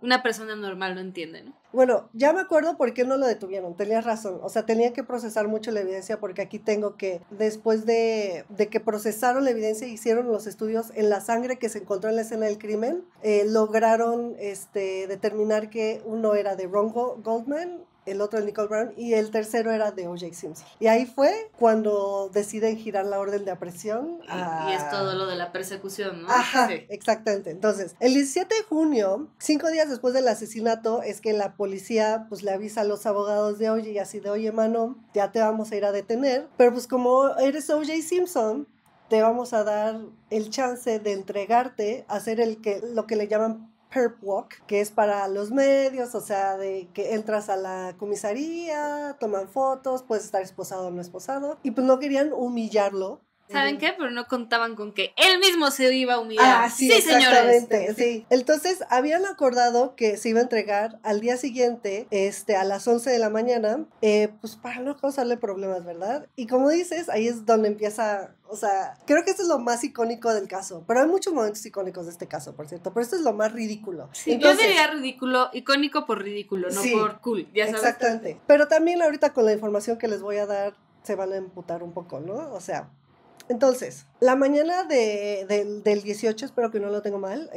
Speaker 1: una persona normal no entiende, ¿no?
Speaker 2: Bueno, ya me acuerdo por qué no lo detuvieron, tenías razón, o sea, tenía que procesar mucho la evidencia porque aquí tengo que, después de que procesaron la evidencia, hicieron los estudios en la sangre que se encontró en la escena del crimen, lograron determinar que uno era de Ron Goldman, el otro de Nicole Brown, y el tercero era de O.J. Simpson. Y ahí fue cuando deciden girar la orden de aprehensión.
Speaker 1: Y es todo lo de la persecución, ¿no?
Speaker 2: Ajá, exactamente. Entonces, el 17 de junio, 5 días después del asesinato, es que la policía pues le avisa a los abogados de O.J. así de, oye, mano, ya te vamos a ir a detener, pero pues como eres O.J. Simpson, te vamos a dar el chance de entregarte, hacer lo que le llaman perp walk, que es para los medios, o sea, de que entras a la comisaría, toman fotos, puedes estar esposado o no esposado, y pues no querían humillarlo
Speaker 1: ¿Saben qué? Pero no contaban con que él mismo se iba a humillar.
Speaker 2: Sí, exactamente, sí. Entonces, habían acordado que se iba a entregar al día siguiente, a las 11 de la mañana, pues para no causarle problemas, ¿verdad? Y como dices, ahí es donde empieza, o sea, creo que esto es lo más icónico del caso, pero hay muchos momentos icónicos de este caso, por cierto, pero esto es lo más ridículo.
Speaker 1: Sí, entonces, yo diría ridículo, icónico por ridículo, no por cool, ya sabes.
Speaker 2: Exactamente. Pero también ahorita con la información que les voy a dar, se van a emputar un poco, ¿no? O sea... Entonces, la mañana del 18, espero que no lo tengo mal,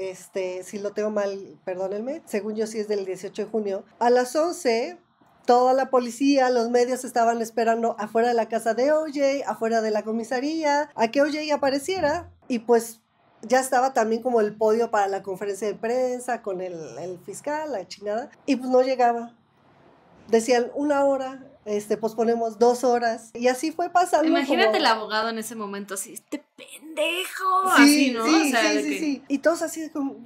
Speaker 2: si lo tengo mal, perdónenme, según yo sí es del 18 de junio, a las 11, toda la policía, los medios estaban esperando afuera de la casa de O.J., afuera de la comisaría, a que O.J. apareciera, y pues ya estaba también como el podio para la conferencia de prensa con el fiscal, la chingada, y pues no llegaba. Decían 1 hora, posponemos 2 horas, y así fue pasando.
Speaker 1: Imagínate como... el abogado en ese momento así, pendejo, sí, así, ¿no?
Speaker 2: Sí, o sea, sí. Y todos así como,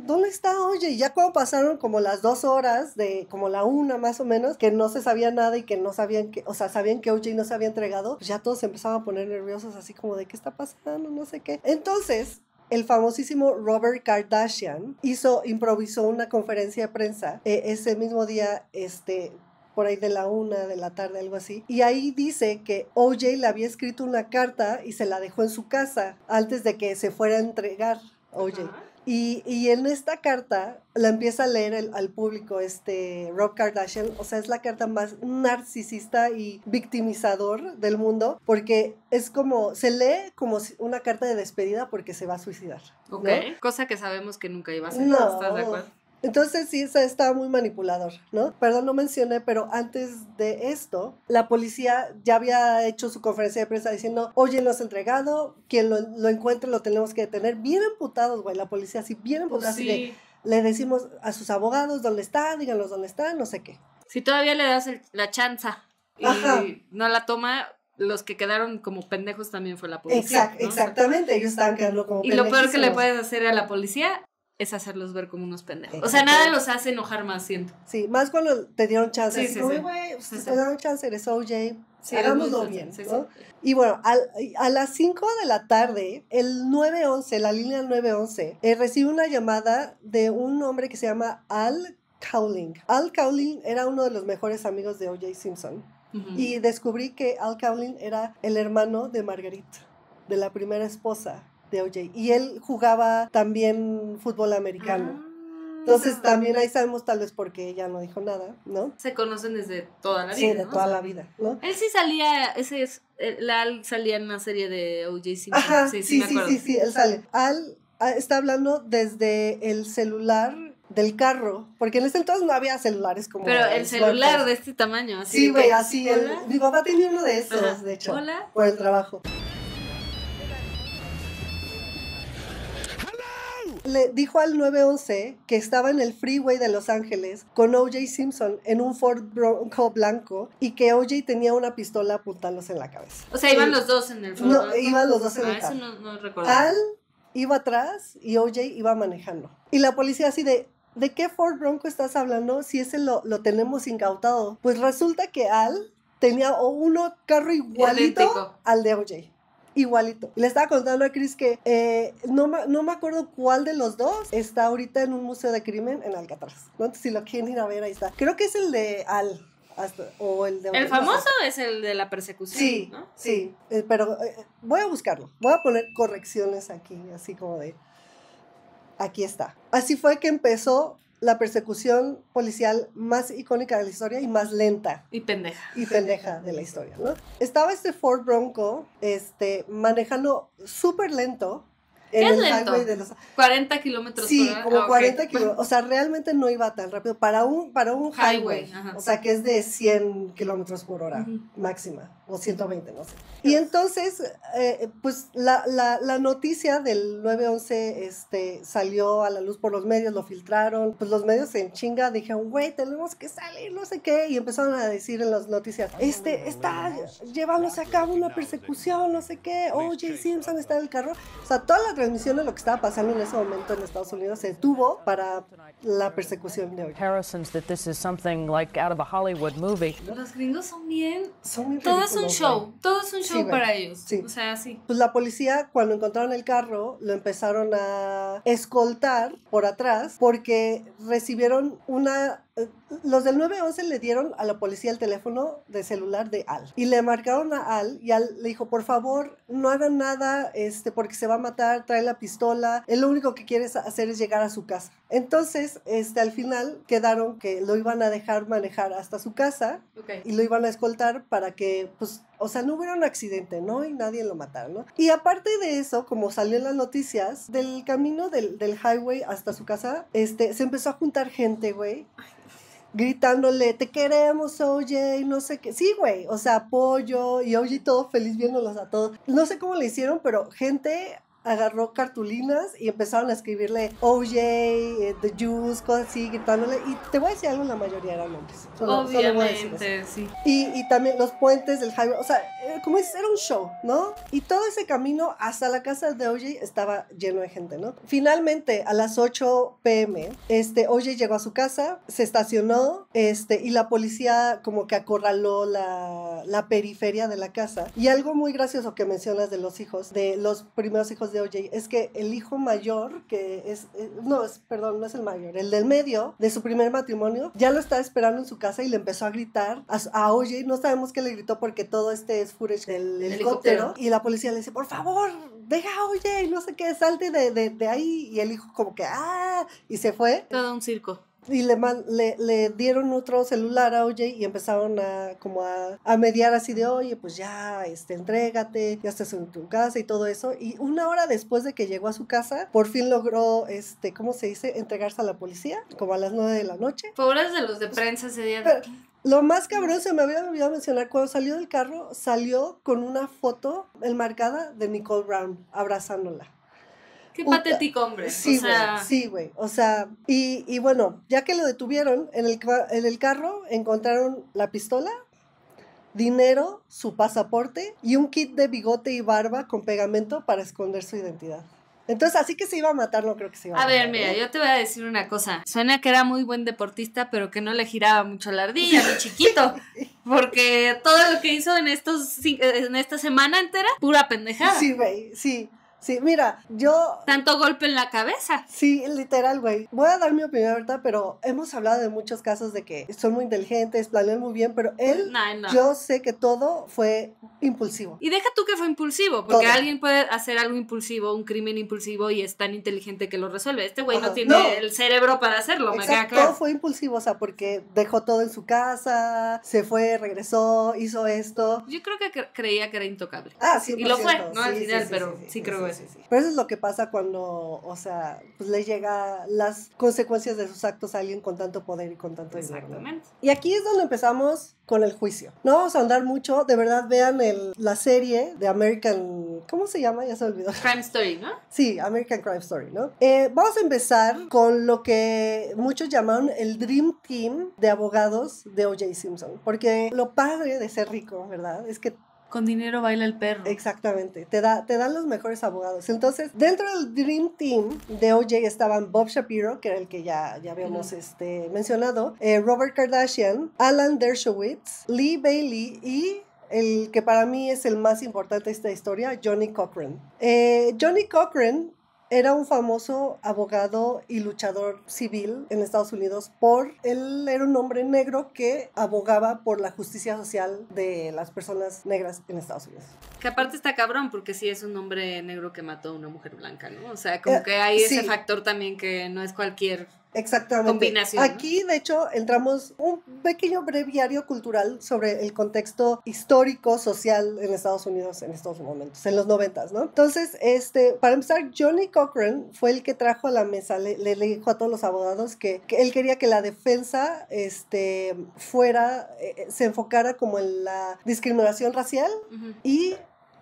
Speaker 2: ¿dónde está? Oye, y ya cuando pasaron como las 2 horas, de como la 1 más o menos, que no se sabía nada y que no sabían que, o sea, sabían que O.J. no se había entregado, pues ya todos se empezaban a poner nerviosos, así como de, ¿qué está pasando? No sé qué. Entonces... el famosísimo Robert Kardashian improvisó una conferencia de prensa ese mismo día, por ahí de la 1 de la tarde, algo así. Y ahí dice que O.J. le había escrito una carta y se la dejó en su casa antes de que se fuera a entregar O.J. Y en esta carta la empieza a leer al público Rob Kardashian, o sea, es la carta más narcisista y victimizador del mundo, porque es como, se lee como una carta de despedida porque se va a suicidar.
Speaker 1: Ok, ¿no? Cosa que sabemos que nunca iba a hacer,
Speaker 2: no.
Speaker 1: ¿Estás de acuerdo?
Speaker 2: Entonces sí, estaba muy manipulador, ¿no? Perdón, no mencioné, pero antes de esto, la policía ya había hecho su conferencia de prensa diciendo, oye, lo has entregado, quien lo encuentre lo tenemos que detener. Bien emputados, güey, la policía así, bien emputada, así de, le decimos a sus abogados dónde está, díganlos dónde está, no sé qué.
Speaker 1: Si todavía le das la chanza y no la toma... Los que quedaron como pendejos también fue la policía. ¿no?
Speaker 2: Exactamente, ellos estaban quedando como
Speaker 1: pendejos. Y lo peor que le puedes hacer a la policía es hacerlos ver como unos pendejos. O sea, nada los hace enojar más, siento.
Speaker 2: Sí, más cuando te dieron chance.
Speaker 1: Sí,
Speaker 2: así
Speaker 1: sí,
Speaker 2: como,
Speaker 1: sí.
Speaker 2: güey, te dieron chance, eres O.J.,
Speaker 1: sí,
Speaker 2: hagámoslo bien, ¿no? Y bueno, a las 5 de la tarde, el 911, la línea 911, recibe una llamada de un hombre que se llama Al Cowling. Al Cowling era uno de los mejores amigos de O.J. Simpson. Y descubrí que Al Cowling era el hermano de Marguerite, de la primera esposa de O.J. Y él jugaba también fútbol americano. Entonces también ahí sabemos tal vez por qué ella no dijo nada, ¿no?
Speaker 1: Se conocen desde toda la vida,
Speaker 2: sí, de toda la vida, ¿no?
Speaker 1: Él sí salía, Al salía en una serie de O.J. Simpson.
Speaker 2: Ajá,
Speaker 1: sí, me acuerdo.
Speaker 2: Sí, él sale. Al está hablando desde el celular del carro, porque en ese entonces no había celulares como...
Speaker 1: Pero el celular de este tamaño, así.
Speaker 2: Sí, güey, así. Mi papá tenía uno de esos,
Speaker 1: ajá,
Speaker 2: de hecho.
Speaker 1: Hola.
Speaker 2: Por el trabajo. Le dijo al 911 que estaba en el freeway de Los Ángeles con O.J. Simpson en un Ford Bronco blanco y que O.J. tenía una pistola apuntándose en la cabeza.
Speaker 1: O sea, iban los dos en el Ford
Speaker 2: Bronco. No, iban los dos en el carro.
Speaker 1: Eso no recordaba.
Speaker 2: Al iba atrás y O.J. iba manejando. Y la policía así ¿de qué Ford Bronco estás hablando si ese lo tenemos incautado? Pues resulta que Al tenía carro igualito idéntico al de O.J. Igualito. Le estaba contando a Chris que no me acuerdo cuál de los dos está ahorita en un museo de crimen en Alcatraz. ¿No? Si lo quieren ir a ver, ahí está. Creo que es el de Al. O el de...
Speaker 1: El famoso es el de la persecución.
Speaker 2: Sí, ¿no? Sí. Pero voy a buscarlo. Voy a poner correcciones aquí, así como de... Aquí está. Así fue que empezó la persecución policial más icónica de la historia y más lenta.
Speaker 1: Y pendeja
Speaker 2: de la historia, ¿no? Estaba Ford Bronco, manejando súper lento.
Speaker 1: ¿Qué es lento? 40 kilómetros
Speaker 2: por hora. Sí, como 40 kilómetros. O sea, realmente no iba tan rápido para un highway. O sea, que es de 100 kilómetros por hora máxima. O 120, no sé. Y entonces, pues, la noticia del 911 salió a la luz por los medios, lo filtraron. Pues los medios en chinga dijeron, güey, tenemos que salir, no sé qué. Y empezaron a decir en las noticias, está llevándose a cabo una persecución, no sé qué. O.J. Simpson está en el carro. O sea, toda la transmisión de lo que estaba pasando en ese momento en Estados Unidos se detuvo para la persecución de hoy.
Speaker 1: Los gringos son bien todo es un show, todo es un show para ellos. Sí. O sea, sí.
Speaker 2: Pues la policía, cuando encontraron el carro, lo empezaron a escoltar por atrás porque recibieron los del 911 le dieron a la policía el teléfono de celular de Al y le marcaron a Al y Al le dijo, por favor, no hagan nada porque se va a matar, trae la pistola, él lo único que quiere hacer es llegar a su casa. Entonces, al final quedaron que lo iban a dejar manejar hasta su casa y lo iban a escoltar para que, pues, o sea, no hubiera un accidente, ¿no? Y nadie lo matara, ¿no? Y aparte de eso, como salió en las noticias, del camino del highway hasta su casa, se empezó a juntar gente, güey, gritándole, te queremos, OJ, no sé qué. Sí, güey, o sea, apoyo, y OJ todo feliz viéndolos a todos. No sé cómo le hicieron, pero gente agarró cartulinas y empezaron a escribirle OJ, The Juice, cosas así, gritándole. Y te voy a decir algo, la mayoría eran hombres.
Speaker 1: Obviamente, sí.
Speaker 2: Y también los puentes del highway, o sea, como dices, era un show, ¿no? Y todo ese camino hasta la casa de OJ estaba lleno de gente, ¿no? Finalmente, a las 8 p.m., OJ llegó a su casa, se estacionó, y la policía como que acorraló la periferia de la casa. Y algo muy gracioso que mencionas de los hijos, de los primeros hijos de OJ, es que el hijo mayor, no es el mayor, el del medio de su primer matrimonio, ya lo estaba esperando en su casa y le empezó a gritar a OJ, no sabemos qué le gritó porque todo es footage del helicóptero, y la policía le dice, por favor, deja a OJ, no sé qué, salte de ahí, y el hijo como que, y se fue.
Speaker 1: Todo un circo.
Speaker 2: Y le dieron otro celular a OJ y empezaron a mediar así de, oye, pues ya, entrégate, ya estás en tu casa y todo eso. Y una hora después de que llegó a su casa, por fin logró, ¿cómo se dice? Entregarse a la policía, como a las 9 de la noche.
Speaker 1: Pobres de los de prensa ese día.
Speaker 2: Pero, lo más cabrón, se me había olvidado mencionar, cuando salió del carro, salió con una foto enmarcada de Nicole Brown, abrazándola.
Speaker 1: Qué patético, hombre.
Speaker 2: Sí, güey, sí, güey. O sea, y bueno, ya que lo detuvieron, en el carro encontraron la pistola, dinero, su pasaporte y un kit de bigote y barba con pegamento para esconder su identidad. Entonces, así que se iba a matar, no creo que se iba a matar.
Speaker 1: A ver, mira, yo te voy a decir una cosa. Suena que era muy buen deportista, pero que no le giraba mucho la ardilla, mi chiquito. Porque todo lo que hizo en esta semana entera, pura pendejada.
Speaker 2: Sí, güey, sí. Sí, mira, yo...
Speaker 1: Tanto golpe en la cabeza.
Speaker 2: Sí, literal, güey. Voy a dar mi opinión ahorita, pero hemos hablado de muchos casos de que son muy inteligentes, planean muy bien, pero él, yo sé que todo fue impulsivo.
Speaker 1: Y deja tú que fue impulsivo, porque alguien puede hacer algo impulsivo, un crimen impulsivo, y es tan inteligente que lo resuelve. Este güey no tiene el cerebro para hacerlo, me queda claro.
Speaker 2: Todo fue impulsivo, o sea, porque dejó todo en su casa, se fue, regresó, hizo esto.
Speaker 1: Yo creo que creía que era intocable.
Speaker 2: Sí.
Speaker 1: Y lo fue, ¿no? Al final, pero sí creo eso.
Speaker 2: Sí. Pero eso es lo que pasa cuando, o sea, pues le llega las consecuencias de sus actos a alguien con tanto poder y con tanto dinero.
Speaker 1: Exactamente.
Speaker 2: Y aquí es donde empezamos con el juicio. No vamos a andar mucho, de verdad vean la serie de American, ¿cómo se llama? Ya se olvidó.
Speaker 1: Crime Story, ¿no?
Speaker 2: Sí, American Crime Story, ¿no? Vamos a empezar con lo que muchos llamaron el Dream Team de abogados de O.J. Simpson, porque lo padre de ser rico, ¿verdad? Es que
Speaker 1: con dinero baila el perro.
Speaker 2: Exactamente, te dan los mejores abogados. Entonces, dentro del Dream Team de O.J. estaban Bob Shapiro, que era el que ya habíamos mencionado, Robert Kardashian, Alan Dershowitz, Lee Bailey y el que para mí es el más importante de esta historia, Johnny Cochran. Johnny Cochran era un famoso abogado y luchador civil en Estados Unidos. Él era un hombre negro que abogaba por la justicia social de las personas negras en Estados Unidos.
Speaker 1: Que aparte está cabrón, porque sí es un hombre negro que mató a una mujer blanca, ¿no? O sea, como que hay ese factor también que no es cualquier...
Speaker 2: Exactamente.
Speaker 1: Combinación, ¿no?
Speaker 2: Aquí, de hecho, entramos un pequeño breviario cultural sobre el contexto histórico, social en Estados Unidos en estos momentos, en los 90s, ¿no? Entonces, para empezar, Johnny Cochran fue el que trajo a la mesa, le dijo a todos los abogados que él quería que la defensa se enfocara como en la discriminación racial y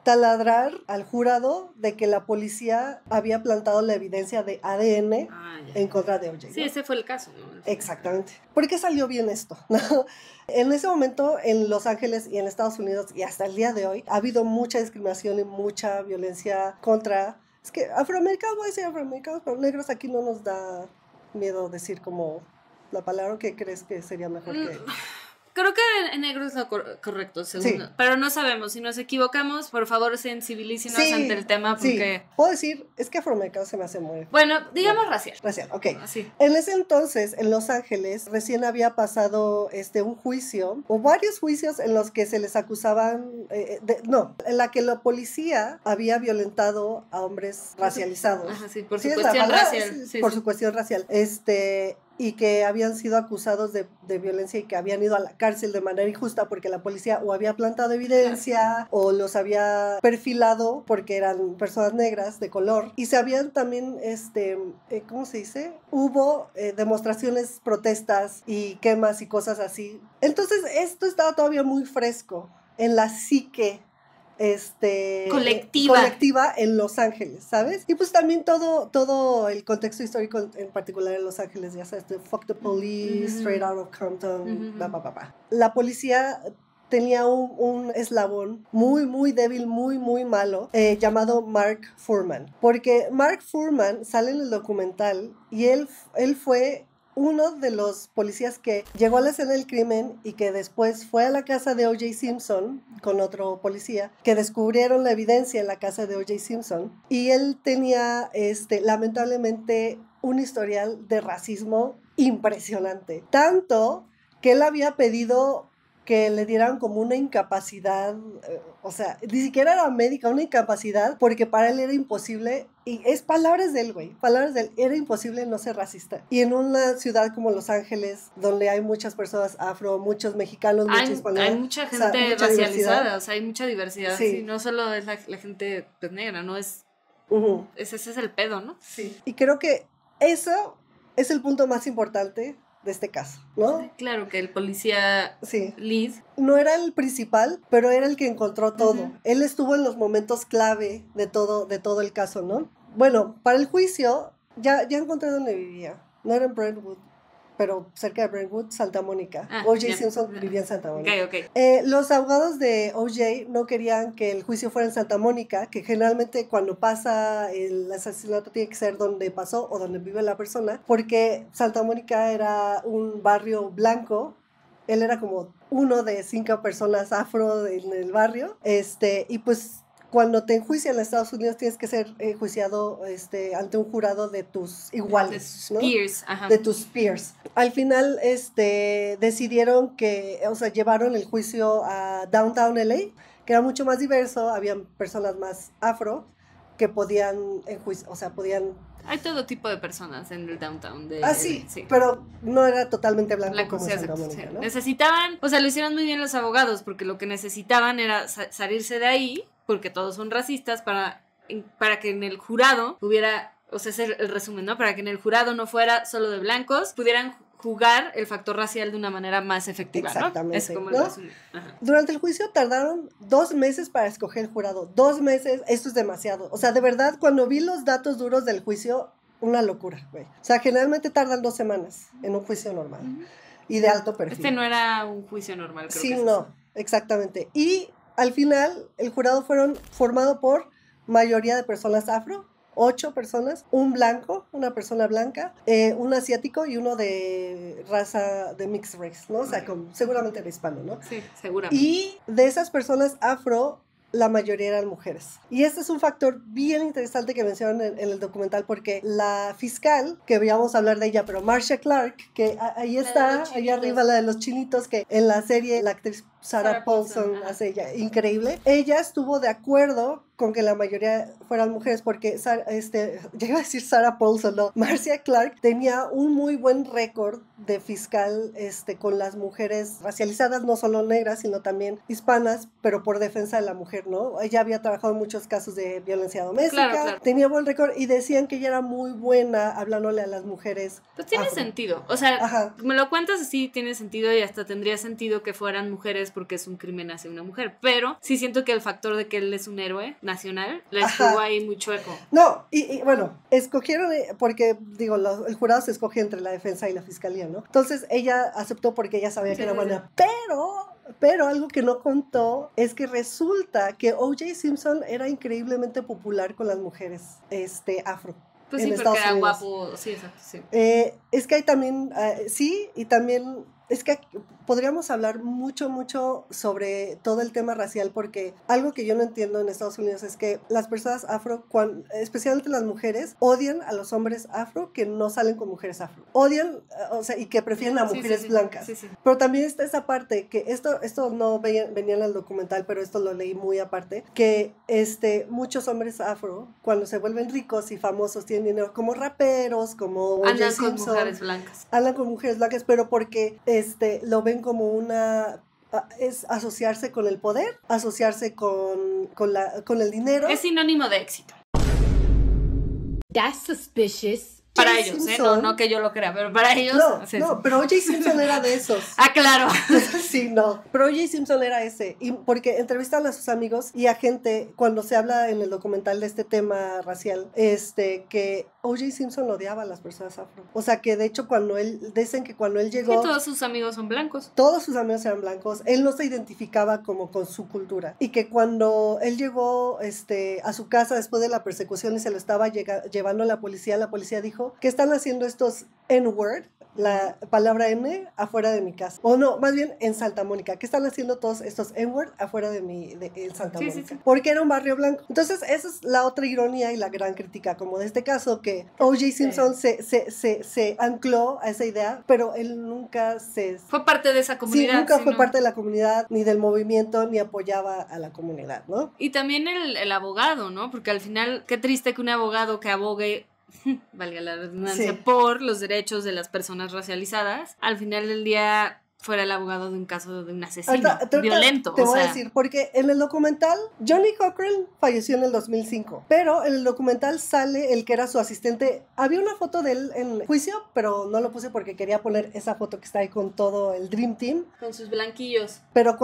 Speaker 2: taladrar al jurado de que la policía había plantado la evidencia de ADN en contra de O.J.
Speaker 1: Sí, ¿no? Ese fue el caso, ¿no?
Speaker 2: Exactamente. ¿Por qué salió bien esto? En ese momento, en Los Ángeles y en Estados Unidos, y hasta el día de hoy, ha habido mucha discriminación y mucha violencia contra Es que afroamericanos, voy a decir afroamericanos, pero negros aquí no nos da miedo decir como la palabra. ¿Qué crees que sería mejor que...?
Speaker 1: Creo que en negro es lo correcto, según. Sí. Pero no sabemos. Si nos equivocamos, por favor, sensibilícenos ante el tema porque...
Speaker 2: Puedo decir, es que afroamericano se me hace muy...
Speaker 1: Bueno, digamos racial.
Speaker 2: Racial, ok.
Speaker 1: Así.
Speaker 2: En ese entonces, en Los Ángeles, recién había pasado un juicio, o varios juicios en los que se les acusaban... en la que la policía había violentado a hombres racializados.
Speaker 1: Ajá, sí, por su cuestión racial.
Speaker 2: Por su cuestión racial. Y que habían sido acusados de violencia y que habían ido a la cárcel de manera injusta porque la policía o había plantado evidencia o los había perfilado porque eran personas negras de color y se habían también, ¿cómo se dice? Hubo demostraciones, protestas y quemas y cosas así. Entonces esto estaba todavía muy fresco en la psique colectiva en Los Ángeles, ¿sabes? Y pues también todo el contexto histórico en particular en Los Ángeles, ya sabes, fuck the police, straight out of Compton, La policía tenía un eslabón muy, muy débil, muy, muy malo, llamado Mark Fuhrman, porque Mark Fuhrman sale en el documental y él fue uno de los policías que llegó a la escena del crimen y que después fue a la casa de O.J. Simpson con otro policía, que descubrieron la evidencia en la casa de O.J. Simpson, y él tenía lamentablemente un historial de racismo impresionante, tanto que él había pedido que le dieran como una incapacidad, o sea, ni siquiera era médica, una incapacidad, porque para él era imposible, y es palabras de él, güey, palabras de él, era imposible no ser racista. Y en una ciudad como Los Ángeles, donde hay muchas personas afro, muchos mexicanos, muchos hispanos,
Speaker 1: hay mucha gente mucha racializada, o sea, hay mucha diversidad, sí. No solo es la gente pues, negra, ¿no? Ese es el pedo, ¿no?
Speaker 2: Sí. Y creo que eso es el punto más importante de este caso, ¿no?
Speaker 1: Claro, que el policía Liz
Speaker 2: no era el principal, pero era el que encontró todo. Él estuvo en los momentos clave de todo el caso, ¿no? Bueno, para el juicio, ya encontré dónde vivía. No era en Brentwood, pero cerca de Brentwood, Santa Mónica. O.J. Simpson vivía en Santa Mónica.
Speaker 1: Okay.
Speaker 2: Los abogados de O.J. no querían que el juicio fuera en Santa Mónica, que generalmente cuando pasa el asesinato tiene que ser donde pasó o donde vive la persona, porque Santa Mónica era un barrio blanco. Él era como uno de 5 personas afro en el barrio, y pues cuando te enjuician en Estados Unidos tienes que ser enjuiciado ante un jurado de tus iguales,
Speaker 1: de peers, ¿no?
Speaker 2: De tus peers. Al final decidieron que, o sea, llevaron el juicio a Downtown LA, que era mucho más diverso, habían personas más afro que podían enjuiciar, o sea, podían...
Speaker 1: Hay todo tipo de personas en el downtown de...
Speaker 2: sí, pero no era totalmente blanco como Santa Mónica, ¿no?
Speaker 1: Necesitaban, o sea, lo hicieron muy bien los abogados, porque lo que necesitaban era salirse de ahí, porque todos son racistas, para que en el jurado hubiera, o sea, ese es el resumen, ¿no? Para que en el jurado no fuera solo de blancos, pudieran jugar el factor racial de una manera más efectiva,
Speaker 2: exactamente,
Speaker 1: ¿no? Es como el resumen. Ajá.
Speaker 2: Durante el juicio tardaron 2 meses para escoger el jurado. 2 meses, esto es demasiado. O sea, de verdad, cuando vi los datos duros del juicio, una locura, güey. O sea, generalmente tardan 2 semanas en un juicio normal. Y de alto perfil.
Speaker 1: No era un juicio normal, creo.
Speaker 2: Sí, no, exactamente. Y al final, el jurado fueron formado por mayoría de personas afro, 8 personas, un blanco, una persona blanca, un asiático y uno de raza de mixed race, ¿no? O sea, seguramente era hispano, ¿no?
Speaker 1: Sí, seguramente.
Speaker 2: Y de esas personas afro, la mayoría eran mujeres. Y este es un factor bien interesante que mencionan en el documental, porque la fiscal, que veíamos hablar de ella, pero Marcia Clark, que ahí está, ahí arriba, la de los chinitos, que en la serie la actriz Sarah Paulson hace ella, increíble. Ella estuvo de acuerdo con que la mayoría fueran mujeres, porque ya iba a decir Sarah Paulson, no, Marcia Clark tenía un muy buen récord de fiscal con las mujeres racializadas, no solo negras, sino también hispanas, pero por defensa de la mujer, ¿no? Ella había trabajado en muchos casos de violencia doméstica,
Speaker 1: claro.
Speaker 2: Tenía buen récord y decían que ella era muy buena hablándole a las mujeres.
Speaker 1: Pues tiene sentido, o sea, me lo cuentas así, tiene sentido, y hasta tendría sentido que fueran mujeres porque es un crimen hacia una mujer, pero sí siento que el factor de que él es un héroe nacional le estuvo ahí muy chueco.
Speaker 2: No, y bueno, escogieron, porque digo, el jurado se escoge entre la defensa y la fiscalía, ¿no? Entonces ella aceptó porque ella sabía que era buena, pero algo que no contó es que resulta que O.J. Simpson era increíblemente popular con las mujeres afro.
Speaker 1: Pues sí, porque era guapo, sí, exacto, sí.
Speaker 2: Es que hay también, sí, y también es que podríamos hablar mucho sobre todo el tema racial, porque algo que yo no entiendo en Estados Unidos es que las personas afro, especialmente las mujeres, odian a los hombres afro que no salen con mujeres afro. Odian, o sea, y que prefieren a mujeres blancas. Sí. Pero también está esa parte, que esto no venía en el documental, pero esto lo leí muy aparte, que muchos hombres afro, cuando se vuelven ricos y famosos, tienen dinero, como raperos, como O.J. Simpson,
Speaker 1: con mujeres blancas.
Speaker 2: Hablan con mujeres blancas, pero porque lo ven como es asociarse con el poder, asociarse con el dinero.
Speaker 1: Es sinónimo de éxito.
Speaker 3: That's suspicious.
Speaker 1: Para ellos, no que yo lo crea, pero para ellos...
Speaker 2: No, pero O.J. Simpson era de esos.
Speaker 1: Claro.
Speaker 2: Sí, no, pero O.J. Simpson era ese, y porque entrevistan a sus amigos y a gente, cuando se habla en el documental de este tema racial, que O.J. Simpson odiaba a las personas afro. O sea, que de hecho dicen que cuando él llegó...
Speaker 1: Que todos sus amigos son blancos.
Speaker 2: Todos sus amigos eran blancos, él no se identificaba como con su cultura, y que cuando él llegó a su casa después de la persecución y se lo estaba llevando la policía dijo, ¿qué están haciendo estos N-word? La palabra N afuera de mi casa. O no, más bien en Santa Mónica. ¿Qué están haciendo todos estos N-word afuera de Santa Mónica? Sí. Porque era un barrio blanco. Entonces, esa es la otra ironía y la gran crítica, como de este caso, que O.J. Simpson se ancló a esa idea, pero él nunca
Speaker 1: fue parte de esa comunidad.
Speaker 2: Sí, nunca fue parte de la comunidad, ni del movimiento, ni apoyaba a la comunidad, ¿no?
Speaker 1: Y también el abogado, ¿no? Porque al final, qué triste que un abogado que abogue, valga la redundancia, por los derechos de las personas racializadas, al final del día fuera el abogado de un caso de un asesino violento.
Speaker 2: Te voy a decir, porque en el documental, Johnnie Cochran falleció en el 2005, pero en el documental sale el que era su asistente. Había una foto de él en el juicio, pero no lo puse porque quería poner esa foto que está ahí con todo el Dream Team.
Speaker 1: Con sus blanquillos.
Speaker 2: Pero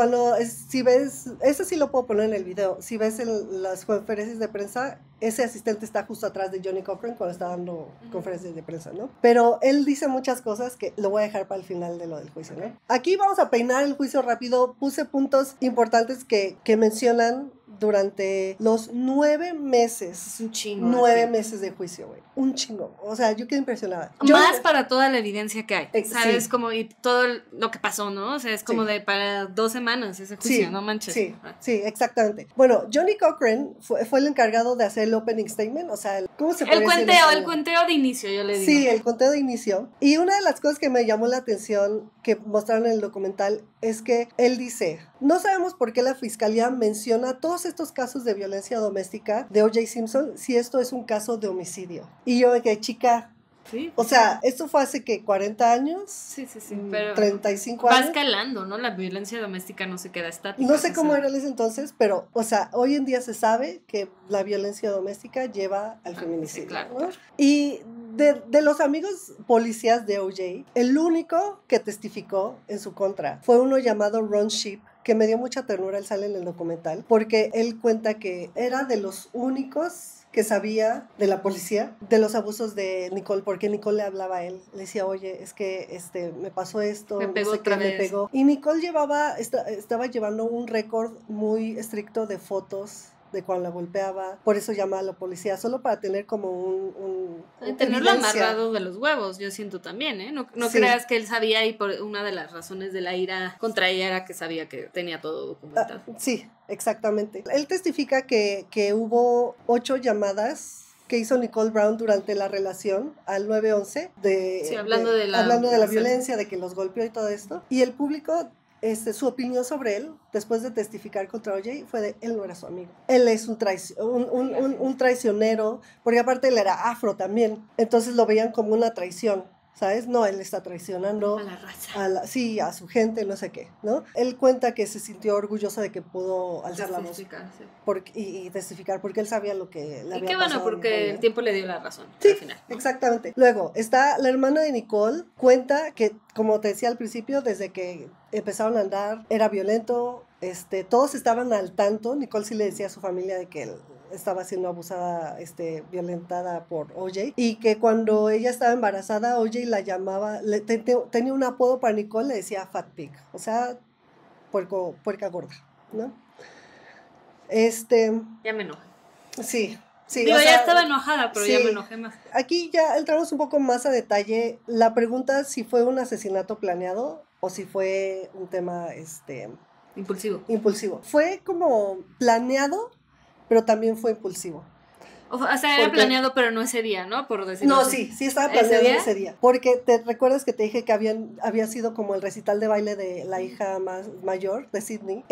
Speaker 2: si ves, eso sí lo puedo poner en el video, si ves en las conferencias de prensa, ese asistente está justo atrás de Johnnie Cochran cuando está dando conferencias de prensa, ¿no? Pero él dice muchas cosas que lo voy a dejar para el final de lo del juicio, ¿no? Aquí vamos a peinar el juicio rápido. Puse puntos importantes que mencionan durante los 9 meses.
Speaker 1: Es un chingo.
Speaker 2: 9 meses de juicio, güey. Un chingo. O sea, yo quedé impresionada.
Speaker 1: Más para toda la evidencia que hay. ¿Sabes?
Speaker 2: Sí.
Speaker 1: Como, y todo lo que pasó, ¿no? O sea, es como de para 2 semanas ese juicio, no manches.
Speaker 2: Sí, exactamente. Bueno, Johnnie Cochran fue el encargado de hacer el opening statement, o sea, ¿cómo se puede decir?
Speaker 1: El conteo de inicio, yo le digo.
Speaker 2: Sí, el conteo de inicio. Y una de las cosas que me llamó la atención que mostraron en el documental es que él dice, no sabemos por qué la fiscalía menciona todos estos casos de violencia doméstica de O.J. Simpson si esto es un caso de homicidio. Y yo me quedé, chica,
Speaker 1: sí,
Speaker 2: o sea, esto fue hace que 40 años.
Speaker 1: Sí, pero
Speaker 2: 35 años.
Speaker 1: Va escalando, ¿no? La violencia doméstica no se queda estática.
Speaker 2: No sé cómo era en ese entonces, pero, o sea, hoy en día se sabe que la violencia doméstica lleva al feminicidio. Sí, claro, ¿no? Claro. Y de los amigos policías de O.J., el único que testificó en su contra fue uno llamado Ron Sheep, que me dio mucha ternura, él sale en el documental, porque él cuenta que era de los únicos que sabía de la policía, de los abusos de Nicole, porque Nicole le hablaba a él, le decía, oye, es que me pasó esto,
Speaker 1: me pegó,
Speaker 2: no sé qué, me pegó. Y Nicole estaba llevando un récord muy estricto de fotos de cuando la golpeaba, por eso llamaba a la policía, solo para tener como
Speaker 1: tenerlo amarrado de los huevos, yo siento también, ¿eh? No sí. Creas que él sabía, y por una de las razones de la ira contra ella era que sabía que tenía todo documentado.
Speaker 2: Sí, exactamente. Él testifica que hubo 8 llamadas que hizo Nicole Brown durante la relación al 911
Speaker 1: hablando de
Speaker 2: la violencia, de que los golpeó y todo esto, y el público su opinión sobre él, después de testificar contra O.J., fue de él no era su amigo. Él es un traicionero, porque aparte él era afro también, entonces lo veían como una traición, ¿sabes? No, él está traicionando
Speaker 1: a la raza.
Speaker 2: Sí, a su gente, no sé qué, ¿no? Él cuenta que se sintió orgulloso de que pudo alzar la voz y testificar, porque él sabía lo que le había pasado.
Speaker 1: Y qué bueno, porque el tiempo le dio la razón
Speaker 2: sí,
Speaker 1: al final, ¿no?
Speaker 2: Exactamente. Luego, está la hermana de Nicole, cuenta que, como te decía al principio, desde que empezaron a andar, era violento, todos estaban al tanto. Nicole sí le decía a su familia de que él estaba siendo abusada, violentada por O.J., y que cuando ella estaba embarazada, O.J. la llamaba, tenía un apodo para Nicole, le decía Fat Pig, o sea, puerca gorda, ¿no?
Speaker 1: Ya me enojé.
Speaker 2: Sí. Sí,
Speaker 1: digo, ya estaba enojada, pero ya me enojé más.
Speaker 2: Aquí ya entramos un poco más a detalle. La pregunta si fue un asesinato planeado o si fue un tema, impulsivo. Fue como planeado, pero también fue impulsivo.
Speaker 1: O sea, era planeado, pero no ese día, ¿no? Por decirlo
Speaker 2: No,
Speaker 1: así.
Speaker 2: sí estaba planeado ese día. Porque te recuerdas que te dije que había sido como el recital de baile de la hija mayor de Sydney.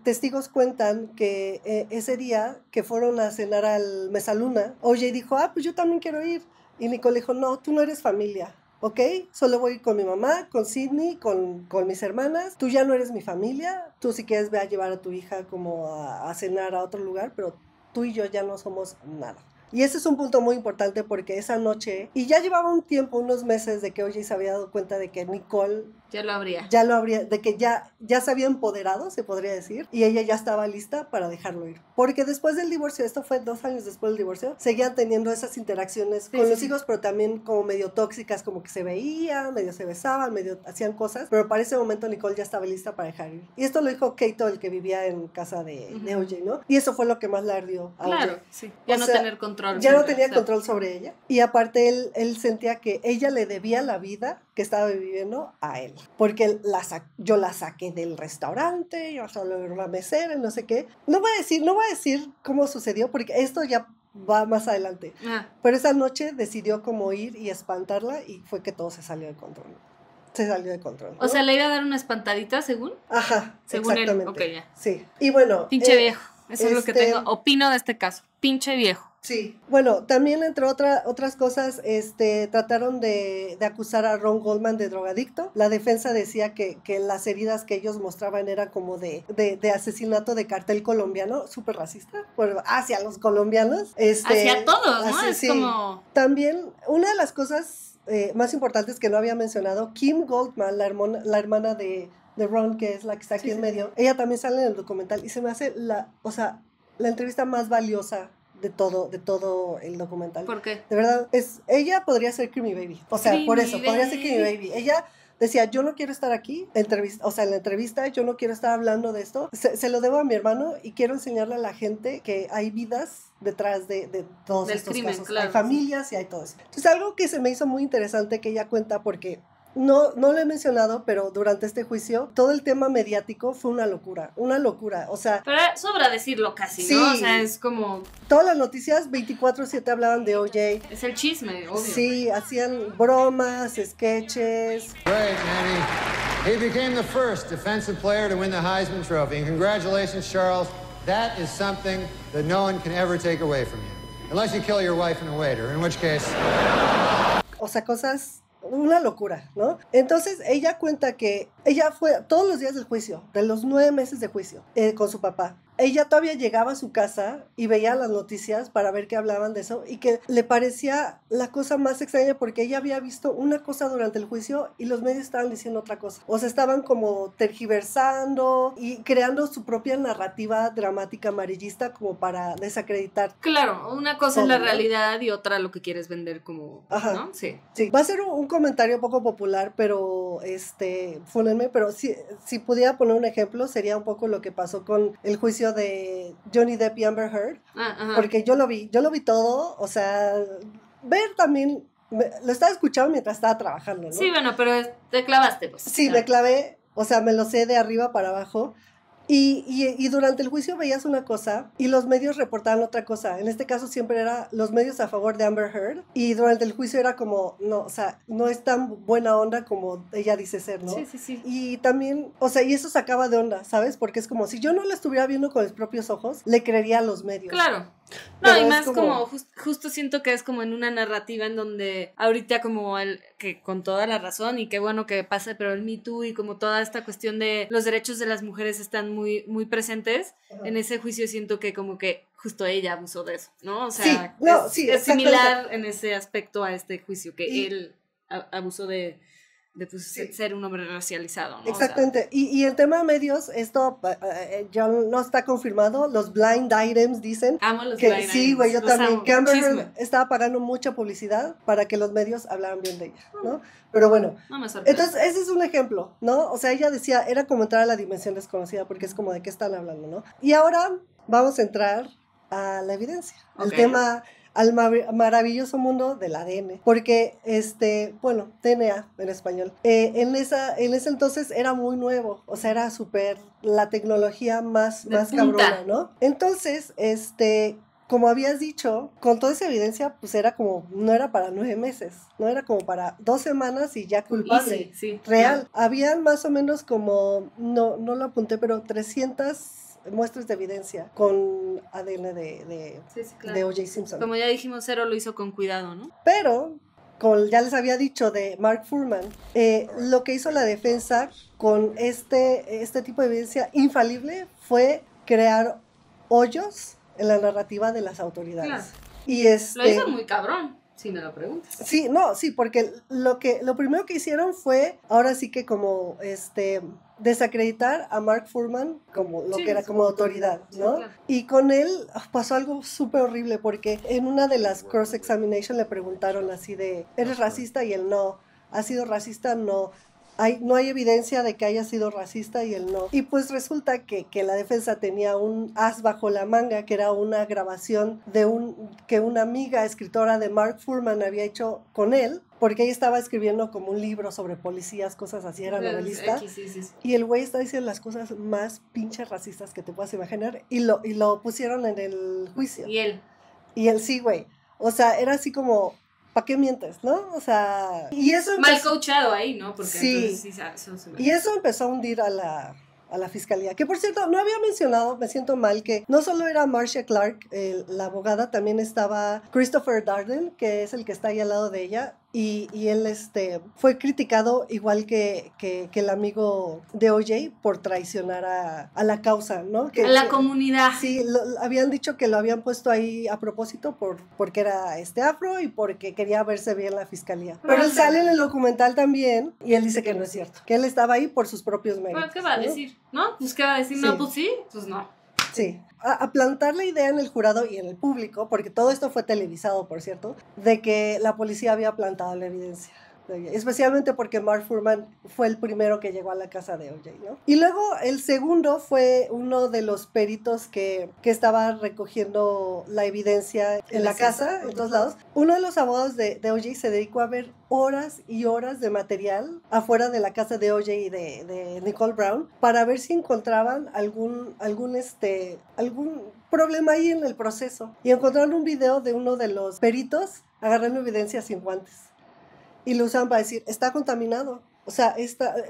Speaker 2: Testigos cuentan que ese día que fueron a cenar al Mesaluna, OJ dijo, pues yo también quiero ir. Y Nicole dijo, no, tú no eres familia. ¿Ok? Solo voy con mi mamá, con Sydney, con mis hermanas. Tú ya no eres mi familia. Tú si quieres ve a llevar a tu hija como a cenar a otro lugar, pero tú y yo ya no somos nada. Y ese es un punto muy importante porque esa noche, y ya llevaba un tiempo, unos meses de que OJ se había dado cuenta de que Nicole
Speaker 1: ya lo habría,
Speaker 2: de que ya se había empoderado, se podría decir, y ella ya estaba lista para dejarlo ir. Porque después del divorcio, esto fue 2 años después del divorcio, seguían teniendo esas interacciones con los hijos, pero también como medio tóxicas, como que se veían, medio se besaban, medio hacían cosas, pero para ese momento Nicole ya estaba lista para dejar ir. Y esto lo dijo Kato, el que vivía en casa de OJ, ¿no? Y eso fue lo que más le ardió a OJ.
Speaker 1: Sí. Ya no tener control.
Speaker 2: Ya no tenía control sobre ella. Y aparte él sentía que ella le debía la vida que estaba viviendo a él. Porque yo la saqué del restaurante, yo solo era una mesera, no sé qué. No voy a decir cómo sucedió, porque esto ya va más adelante. Pero esa noche decidió como ir y espantarla y fue que todo se salió de control. ¿No?
Speaker 1: O sea, le iba a dar una espantadita, según.
Speaker 2: Ajá,
Speaker 1: según
Speaker 2: exactamente.
Speaker 1: Él. Ok, ya.
Speaker 2: Sí. Y bueno.
Speaker 1: Pinche viejo. Eso es lo que tengo. Opino de este caso. Pinche viejo.
Speaker 2: Sí, bueno, también entre otras cosas, trataron de acusar a Ron Goldman de drogadicto. La defensa decía que las heridas que ellos mostraban era como de asesinato de cartel colombiano, súper racista, hacia los colombianos.
Speaker 1: Hacia todos, ¿no? Es como...
Speaker 2: También, una de las cosas más importantes que no había mencionado, Kim Goldman, la hermana de Ron, que es la que está aquí en medio, ella también sale en el documental y se me hace la entrevista más valiosa de todo el documental.
Speaker 1: ¿Por qué?
Speaker 2: De verdad, ella podría ser Creamy Baby. O sea, por eso, podría ser Creamy Baby. Ella decía, yo no quiero estar aquí, en la entrevista, yo no quiero estar hablando de esto. Se lo debo a mi hermano y quiero enseñarle a la gente que hay vidas detrás de todos estos casos. Claro, hay familias y hay todo eso. Entonces, algo que se me hizo muy interesante que ella cuenta, porque no lo he mencionado, pero durante este juicio todo el tema mediático fue una locura, o sea...
Speaker 1: Pero sobra decirlo casi, ¿no? O sea, es como...
Speaker 2: Todas las noticias 24/7 hablaban de OJ.
Speaker 1: Es el chisme, obvio.
Speaker 2: Sí, hacían bromas, sketches.
Speaker 4: Great, Manny. He became the first defensive player to win the Heisman Trophy. And congratulations, Charles. That is something that no one can ever take away from you. Unless you kill your wife and a waiter, in which case...
Speaker 2: O sea, cosas... Una locura, ¿no? Entonces ella cuenta que ella fue todos los días del juicio, de los 9 meses de juicio, con su papá. Ella todavía llegaba a su casa y veía las noticias para ver qué hablaban de eso y que le parecía la cosa más extraña porque ella había visto una cosa durante el juicio y los medios estaban diciendo otra cosa. O sea, estaban como tergiversando y creando su propia narrativa dramática amarillista como para desacreditar.
Speaker 1: Claro, una cosa es la realidad y otra lo que quieres vender como,
Speaker 2: ajá,
Speaker 1: ¿no? Sí.
Speaker 2: Va a ser un comentario poco popular, pero fúnenme, pero si pudiera poner un ejemplo sería un poco lo que pasó con el juicio de Johnny Depp y Amber Heard, porque yo lo vi todo, o sea, ver también, lo estaba escuchando mientras estaba trabajando, ¿no?
Speaker 1: Sí, bueno, pero te clavaste, pues.
Speaker 2: Sí, me clavé, o sea, me lo sé de arriba para abajo. Y durante el juicio veías una cosa y los medios reportaban otra cosa. En este caso siempre era los medios a favor de Amber Heard y durante el juicio era como, no, o sea, no es tan buena onda como ella dice ser, ¿no?
Speaker 1: Sí.
Speaker 2: Y también, o sea, y eso sacaba de onda, ¿sabes? Porque es como si yo no la estuviera viendo con mis propios ojos, le creería a los medios.
Speaker 1: Claro. No, y más como justo siento que es como en una narrativa en donde ahorita como que con toda la razón y qué bueno que pase, pero el Me Too y como toda esta cuestión de los derechos de las mujeres están muy, muy presentes, en ese juicio siento que como que justo ella abusó de eso, ¿no? O sea, es similar en ese aspecto a este juicio, que él abusó de ser un hombre racializado, ¿no?
Speaker 2: Exactamente. O sea, y el tema de medios, esto ya no está confirmado. Los blind items dicen
Speaker 1: amo los
Speaker 2: que
Speaker 1: blind
Speaker 2: sí, güey, yo también. Que Amber
Speaker 1: Heard
Speaker 2: estaba pagando mucha publicidad para que los medios hablaran bien de ella, ¿no? Pero bueno,
Speaker 1: no me sorprende.
Speaker 2: Entonces ese es un ejemplo, ¿no? O sea, ella decía, era como entrar a la dimensión desconocida, porque es como de qué están hablando, ¿no? Y ahora vamos a entrar a la evidencia, al tema, al maravilloso mundo del ADN, porque bueno, DNA en español, en ese entonces era muy nuevo, o sea, era súper la tecnología más cabrona, ¿no? Entonces, como habías dicho, con toda esa evidencia, pues era como, no era para 9 meses, no era como para 2 semanas y ya culpable,
Speaker 1: sí,
Speaker 2: real. Habían más o menos como, no lo apunté, pero 300 muestras de evidencia con ADN de O.J. Simpson.
Speaker 1: Como ya dijimos, Zero lo hizo con cuidado, ¿no?
Speaker 2: Pero, como ya les había dicho de Mark Fuhrman, lo que hizo la defensa con este tipo de evidencia infalible fue crear hoyos en la narrativa de las autoridades.
Speaker 1: Claro.
Speaker 2: Y
Speaker 1: lo hizo muy cabrón, si me lo preguntas.
Speaker 2: Sí, porque lo primero que hicieron fue, ahora sí que como desacreditar a Mark Fuhrman como lo que era como autoridad, ¿no? Claro. Y con él pasó algo súper horrible, porque en una de las cross-examination le preguntaron así de, ¿eres racista? Y él no. ¿Has sido racista? No. No hay evidencia de que haya sido racista, y él no. Y pues resulta que la defensa tenía un as bajo la manga, que era una grabación que una amiga escritora de Mark Fuhrman había hecho con él, porque ella estaba escribiendo como un libro sobre policías, cosas así, era novelista.
Speaker 1: Sí.
Speaker 2: Y el güey está diciendo las cosas más pinches racistas que te puedas imaginar, y lo pusieron en el juicio.
Speaker 1: Y él
Speaker 2: sí, güey. O sea, era así como, ¿para qué mientes, no? O sea, y eso
Speaker 1: mal coachado ahí, ¿no? Porque
Speaker 2: sí, y eso empezó a hundir a la fiscalía, que por cierto, no había mencionado, me siento mal, que no solo era Marcia Clark, la abogada, también estaba Christopher Darden, que es el que está ahí al lado de ella, y él fue criticado igual que el amigo de O.J. por traicionar a la causa, ¿no?
Speaker 1: A la comunidad.
Speaker 2: Sí, habían dicho que lo habían puesto ahí a propósito porque era afro y porque quería verse bien la fiscalía. Pero él sale en el documental también y él dice que no es cierto, que él estaba ahí por sus propios méritos.
Speaker 1: ¿Pero qué va a decir? ¿No? Pues qué va a decir, no, pues sí, pues no.
Speaker 2: Sí, a plantar la idea en el jurado y en el público, porque todo esto fue televisado, por cierto, de que la policía había plantado la evidencia. Especialmente porque Mark Fuhrman fue el primero que llegó a la casa de O.J., ¿no? Y luego el segundo fue uno de los peritos que estaba recogiendo la evidencia en la casa, en todos lados. Uno de los abogados de O.J. se dedicó a ver horas y horas de material afuera de la casa de O.J. y de Nicole Brown para ver si encontraban algún problema ahí en el proceso. Y encontraron un video de uno de los peritos agarrando evidencia sin guantes. Y lo usaban para decir, está contaminado. O sea,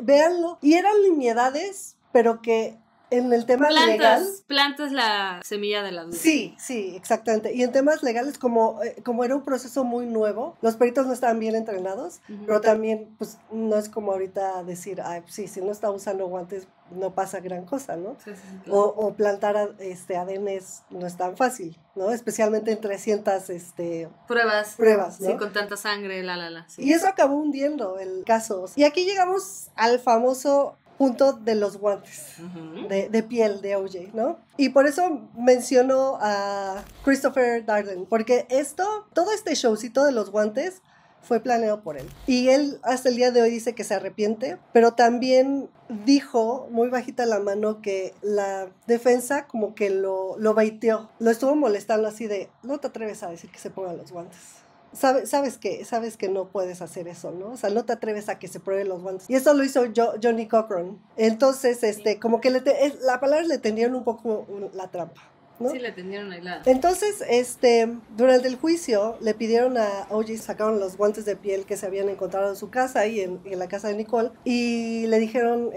Speaker 2: véanlo. Y eran nimiedades, pero que en el tema legal...
Speaker 1: Plantas la semilla de la duda.
Speaker 2: Sí, exactamente. Y en temas legales, como era un proceso muy nuevo, los peritos no estaban bien entrenados, pero también, pues, no es como ahorita decir, sí, si no está usando guantes, no pasa gran cosa, ¿no?
Speaker 1: Sí, claro.
Speaker 2: O plantar ADN no es tan fácil, ¿no? Especialmente en 300
Speaker 1: pruebas,
Speaker 2: ¿no?
Speaker 1: Sí, con tanta sangre, sí.
Speaker 2: Y eso acabó hundiendo el caso. Y aquí llegamos al famoso punto de los guantes de piel de O.J., ¿no? Y por eso menciono a Christopher Darden, porque todo este showcito de los guantes fue planeado por él. Y él hasta el día de hoy dice que se arrepiente, pero también dijo muy bajita la mano que la defensa como que lo baiteó, lo estuvo molestando así de, no te atreves a decir que se pongan los guantes. Sabes que no puedes hacer eso, ¿no? O sea, no te atreves a que se prueben los guantes. Y eso lo hizo Johnny Cochran. Entonces, como que la palabra le tendieron un poco la trampa, ¿no?
Speaker 1: Sí, le tendieron ahí la...
Speaker 2: Entonces, durante el juicio, le pidieron a O.J., sacaron los guantes de piel que se habían encontrado en su casa y en la casa de Nicole, y le dijeron,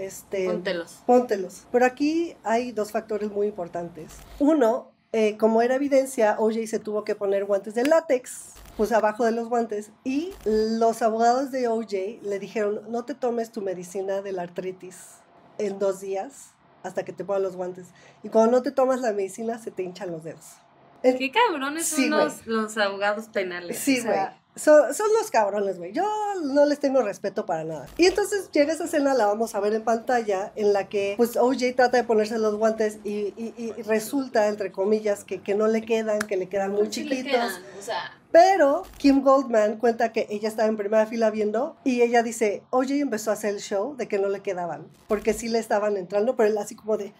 Speaker 2: póntelos. Pero aquí hay 2 factores muy importantes. Uno, como era evidencia, O.J. se tuvo que poner guantes de látex, pues abajo de los guantes, y los abogados de O.J. le dijeron, no te tomes tu medicina de la artritis en 2 días hasta que te pongan los guantes, y cuando no te tomas la medicina se te hinchan los dedos.
Speaker 1: Qué cabrones son los abogados penales.
Speaker 2: Sí, güey. Son los cabrones, güey. Yo no les tengo respeto para nada. Y entonces llega esa escena, la vamos a ver en pantalla, en la que pues O.J. trata de ponerse los guantes y resulta, entre comillas, que no le quedan, que le quedan muy chiquitos. Le quedan, o sea... Pero Kim Goldman cuenta que ella estaba en primera fila viendo y ella dice, O.J. empezó a hacer el show de que no le quedaban, porque sí le estaban entrando, pero él así como de...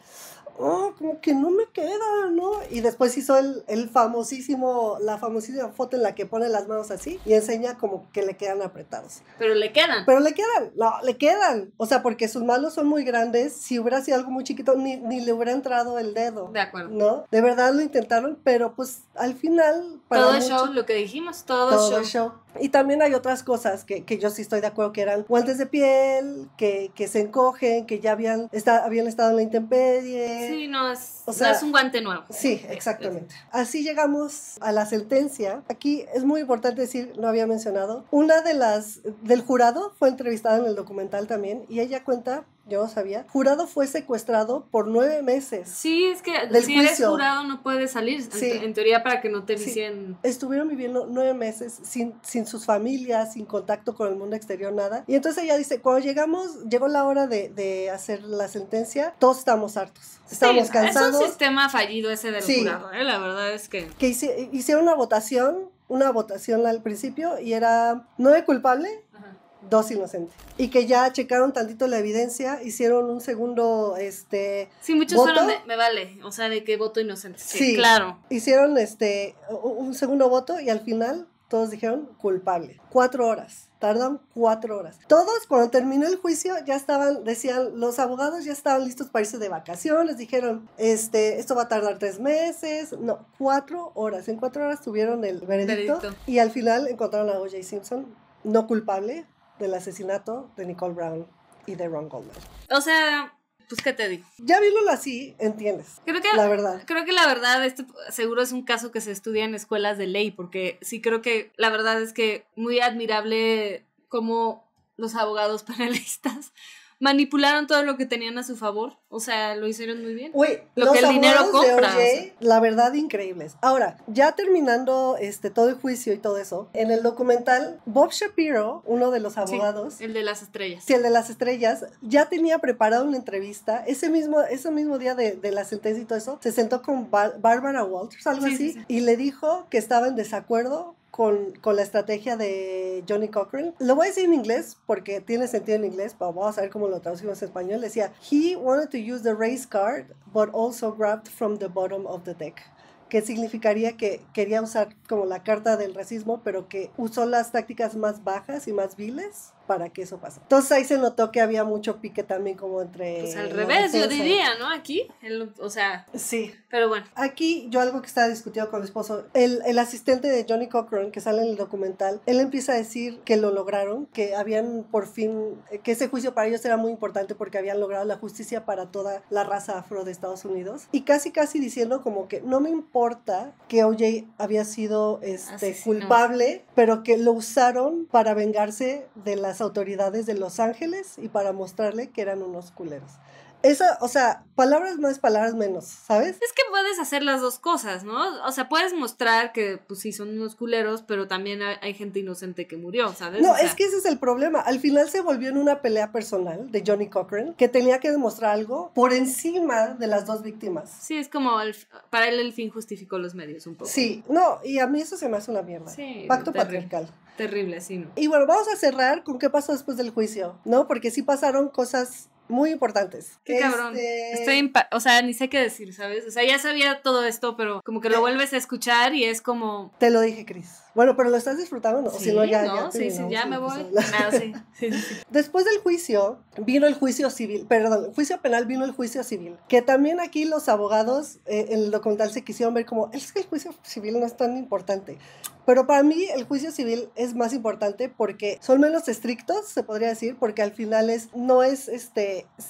Speaker 2: como que no me queda, ¿no? Y después hizo la famosísima foto en la que pone las manos así y enseña como que le quedan apretados.
Speaker 1: Pero le quedan.
Speaker 2: No, le quedan. O sea, porque sus manos son muy grandes. Si hubiera sido algo muy chiquito, ni le hubiera entrado el dedo.
Speaker 1: De acuerdo.
Speaker 2: ¿No? De verdad lo intentaron, pero pues al final...
Speaker 1: Todo es show, lo que dijimos, todo es show.
Speaker 2: Y también hay otras cosas que yo sí estoy de acuerdo, que eran guantes de piel, que se encogen, que ya habían estado en la intemperie.
Speaker 1: Sí, no es un guante nuevo.
Speaker 2: Sí, exactamente. Así llegamos a la sentencia. Aquí es muy importante decir, no había mencionado, una de las del jurado fue entrevistada en el documental también, y ella cuenta... Yo no sabía. Jurado fue secuestrado por 9 meses.
Speaker 1: Sí, es que si eres jurado no puedes salir. Sí. En teoría, para que no te vicien.
Speaker 2: Sí. Estuvieron viviendo 9 meses sin sus familias, sin contacto con el mundo exterior, nada. Y entonces ella dice, cuando llegó la hora de hacer la sentencia, todos estábamos hartos. Estábamos cansados.
Speaker 1: Es un sistema fallido ese del jurado, la verdad es que...
Speaker 2: Que hicieron una votación al principio y era 9 culpable, 2 inocentes. Y que ya checaron tantito la evidencia, hicieron un segundo
Speaker 1: sí, muchos
Speaker 2: voto.
Speaker 1: fueron me vale, o sea, de que voto inocente. Sí, claro.
Speaker 2: Hicieron un segundo voto y al final todos dijeron culpable. 4 horas. Tardan 4 horas. Todos, cuando terminó el juicio, decían, los abogados ya estaban listos para irse de vacaciones, dijeron, esto va a tardar 3 meses. No, 4 horas. En 4 horas tuvieron el veredicto. Y al final encontraron a O.J. Simpson no culpable del asesinato de Nicole Brown y de Ron Goldman.
Speaker 1: O sea, pues, ¿qué te digo?
Speaker 2: Ya viéndolo así, entiendes. La verdad.
Speaker 1: Creo que la verdad, seguro es un caso que se estudia en escuelas de ley, porque sí creo que la verdad es que muy admirable cómo los abogados penalistas manipularon todo lo que tenían a su favor. O sea, lo hicieron muy bien.
Speaker 2: Uy, lo que el dinero compra. La verdad, increíbles. Ahora, ya terminando todo el juicio y todo eso, en el documental, Bob Shapiro, uno de los abogados...
Speaker 1: Sí, el de las estrellas.
Speaker 2: Sí, el de las estrellas, ya tenía preparado una entrevista. Ese mismo día de la sentencia y todo eso, se sentó con Barbara Walters, algo así, y le dijo que estaba en desacuerdo con la estrategia de Johnny Cochran. Lo voy a decir en inglés porque tiene sentido en inglés, pero vamos a ver cómo lo traducimos en español. Decía, he wanted to use the race card, but also grabbed from the bottom of the deck. Que significaría que quería usar como la carta del racismo, pero que usó las tácticas más bajas y más viles para que eso pasara. Entonces ahí se notó que había mucho pique también como entre...
Speaker 1: Pues al revés, yo diría, ¿no? Aquí, o sea...
Speaker 2: Sí.
Speaker 1: Pero bueno.
Speaker 2: Aquí yo algo que estaba discutido con mi esposo, el asistente de Johnny Cochran, que sale en el documental, él empieza a decir que lo lograron, que habían por fin, que ese juicio para ellos era muy importante porque habían logrado la justicia para toda la raza afro de Estados Unidos. Y casi diciendo como que no me importa que O.J. había sido culpable, pero que lo usaron para vengarse de las autoridades de Los Ángeles y para mostrarle que eran unos culeros. Eso, o sea, palabras más, palabras menos, ¿sabes?
Speaker 1: Es que puedes hacer las dos cosas, ¿no? O sea, puedes mostrar que, pues sí, son unos culeros, pero también hay gente inocente que murió, ¿sabes?
Speaker 2: No, es que ese es el problema. Al final se volvió en una pelea personal de Johnny Cochran, que tenía que demostrar algo por encima de las dos víctimas.
Speaker 1: Sí, es como, para él el fin justificó los medios un poco.
Speaker 2: Sí, no, y a mí eso se me hace una mierda.
Speaker 1: Sí,
Speaker 2: pacto patriarcal.
Speaker 1: Terrible, sí, ¿no?
Speaker 2: Y bueno, vamos a cerrar con qué pasó después del juicio, ¿no? Porque sí pasaron cosas muy importantes.
Speaker 1: Qué cabrón. O sea, ni sé qué decir, ¿sabes? O sea, ya sabía todo esto, pero como que lo vuelves a escuchar y es como...
Speaker 2: Te lo dije, Cris. Bueno, pero lo estás disfrutando, ¿no?
Speaker 1: Sí,
Speaker 2: si no, ya
Speaker 1: ya me voy. Sí.
Speaker 2: Después del juicio, vino el juicio civil, perdón, el juicio penal vino el juicio civil, que también aquí los abogados en el documental se quisieron ver como, es que el juicio civil no es tan importante. Pero para mí el juicio civil es más importante porque son menos estrictos, se podría decir, porque al final no es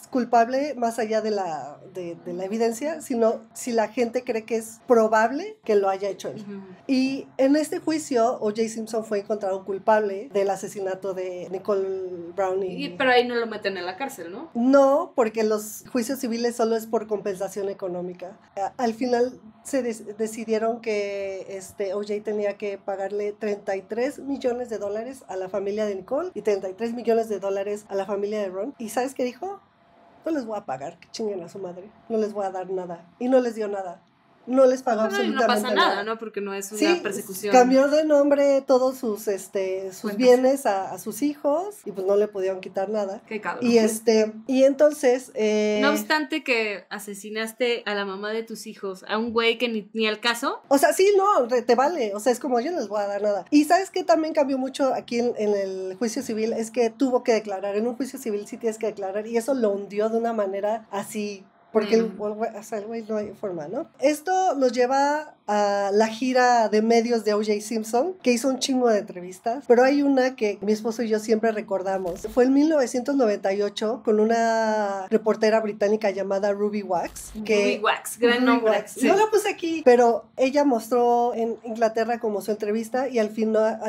Speaker 2: culpable más allá de la evidencia, sino si la gente cree que es probable que lo haya hecho él. Uh-huh. Y en este juicio juicio, O.J. Simpson fue encontrado culpable del asesinato de Nicole Brown
Speaker 1: pero ahí no lo meten en la cárcel, ¿no?
Speaker 2: No, porque los juicios civiles solo es por compensación económica. Al final se decidieron que O.J. tenía que pagarle $33 millones a la familia de Nicole y $33 millones a la familia de Ron. ¿Y sabes qué dijo? No les voy a pagar, que chinguen a su madre. No les voy a dar nada. Y no les dio nada. No les pagó absolutamente nada.
Speaker 1: No pasa nada, ¿no? Porque no es una persecución.
Speaker 2: Cambió de nombre todos sus bienes a sus hijos y pues no le pudieron quitar nada.
Speaker 1: Qué cabrón.
Speaker 2: Y entonces...
Speaker 1: no obstante que asesinaste a la mamá de tus hijos, a un güey que ni al caso.
Speaker 2: O sea, sí, no, te vale. O sea, es como yo no les voy a dar nada. Y ¿sabes qué también cambió mucho aquí en el juicio civil? Es que tuvo que declarar. En un juicio civil sí tienes que declarar y eso lo hundió de una manera así... Porque el güey no hay forma, ¿no? Esto nos lleva a la gira de medios de O.J. Simpson, que hizo un chingo de entrevistas, pero hay una que mi esposo y yo siempre recordamos. Fue en 1998 con una reportera británica llamada Ruby Wax.
Speaker 1: Ruby Wax, gran nombre.
Speaker 2: Sí. No la puse aquí, pero ella mostró en Inglaterra como su entrevista y al final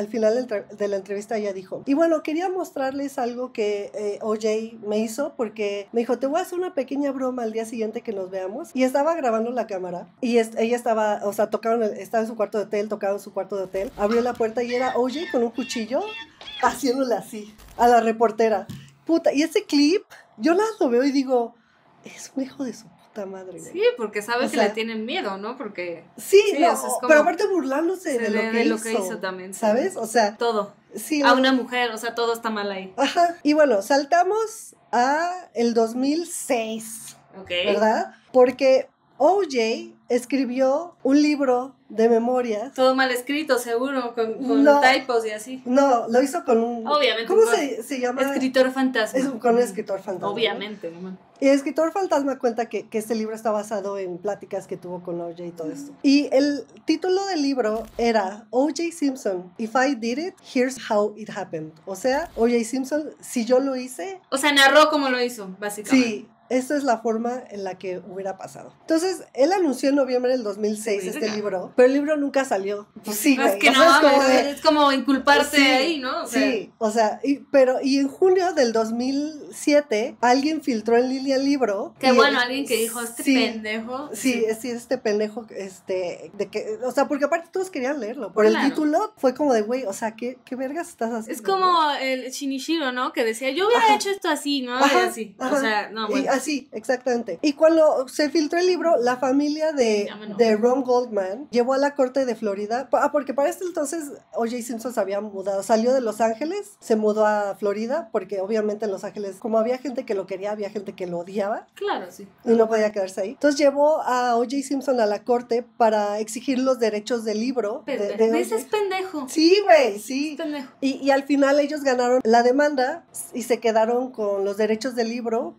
Speaker 2: de la entrevista ella dijo, y bueno, quería mostrarles algo que O.J. me hizo porque me dijo, te voy a hacer una pequeña broma al día siguiente que nos veamos, y estaba grabando la cámara y ella estaba, o sea, estaba en su cuarto de hotel, tocaba en su cuarto de hotel, abrió la puerta y era O.J. con un cuchillo haciéndole así a la reportera. Puta, y ese clip yo lo veo y digo, es un hijo de su puta madre, güey.
Speaker 1: Sí, porque sabe que le tienen miedo, ¿no? Porque
Speaker 2: sí, no, o sea, pero aparte burlándose de lo que
Speaker 1: hizo también,
Speaker 2: ¿sabes? O sea,
Speaker 1: todo.
Speaker 2: Sí,
Speaker 1: a una mujer, o sea, todo está mal ahí.
Speaker 2: Ajá. Y bueno, saltamos a el 2006. ¿Verdad? Porque O.J. escribió un libro de memorias.
Speaker 1: Todo mal escrito, seguro, con typos y así.
Speaker 2: No, lo hizo con un...
Speaker 1: Obviamente.
Speaker 2: ¿Cómo se llama?
Speaker 1: Escritor fantasma.
Speaker 2: Con un escritor fantasma.
Speaker 1: Obviamente. ¿No?
Speaker 2: Y el escritor fantasma cuenta que este libro está basado en pláticas que tuvo con O.J. y todo esto. Y el título del libro era O.J. Simpson, If I Did It, Here's How It Happened. O sea, O.J. Simpson, si yo lo hice...
Speaker 1: O sea, narró cómo lo hizo, básicamente.
Speaker 2: Sí. Esta es la forma en la que hubiera pasado. Entonces, él anunció en noviembre del 2006 este libro, pero el libro nunca salió. Pues sí, güey.
Speaker 1: Es que no, es como inculparte ahí, ¿no?
Speaker 2: O sea, sí, o sea, y en junio del 2007, alguien filtró en línea el libro.
Speaker 1: Qué bueno, alguien que dijo, pendejo.
Speaker 2: Sí, este pendejo, de que, o sea, porque aparte todos querían leerlo. Por el título fue como de, güey, o sea, ¿qué vergas estás haciendo?
Speaker 1: Es como el Shinichiro, ¿no? Que decía, yo hubiera hecho esto así, ¿no? Y así. O sea, no, bueno.
Speaker 2: Así, exactamente. Y cuando se filtró el libro, la familia de Ron Goldman llevó a la corte de Florida, porque para este entonces O.J. Simpson se había mudado, salió de Los Ángeles, se mudó a Florida, porque obviamente en Los Ángeles, como había gente que lo quería, había gente que lo odiaba.
Speaker 1: Claro, sí.
Speaker 2: Y no podía quedarse ahí. Entonces llevó a O.J. Simpson a la corte para exigir los derechos del libro.
Speaker 1: Ese es pendejo.
Speaker 2: Sí, güey, sí.
Speaker 1: Es pendejo.
Speaker 2: Y al final ellos ganaron la demanda y se quedaron con los derechos del libro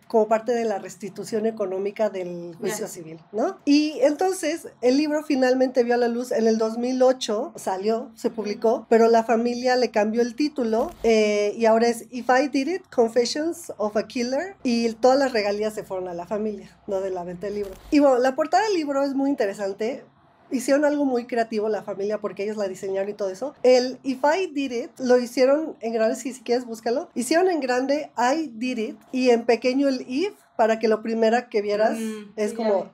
Speaker 2: como parte de la restitución económica del juicio civil, ¿no? Y entonces el libro finalmente vio a la luz en el 2008, se publicó, pero la familia le cambió el título y ahora es If I Did It, Confessions of a Killer, y todas las regalías se fueron a la familia, no de la venta del libro. Y bueno, la portada del libro es muy interesante. Hicieron algo muy creativo la familia porque ellos la diseñaron y todo eso. El If I Did It lo hicieron en grande, si quieres búscalo. Hicieron en grande I Did It y en pequeño el If para que lo primero que vieras es como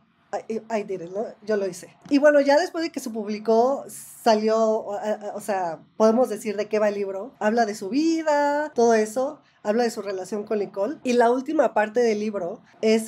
Speaker 2: I did it, ¿no? Yo lo hice. Y bueno, ya después de que se publicó, salió, o sea, podemos decir de qué va el libro. Habla de su vida, todo eso. Habla de su relación con Nicole. Y la última parte del libro es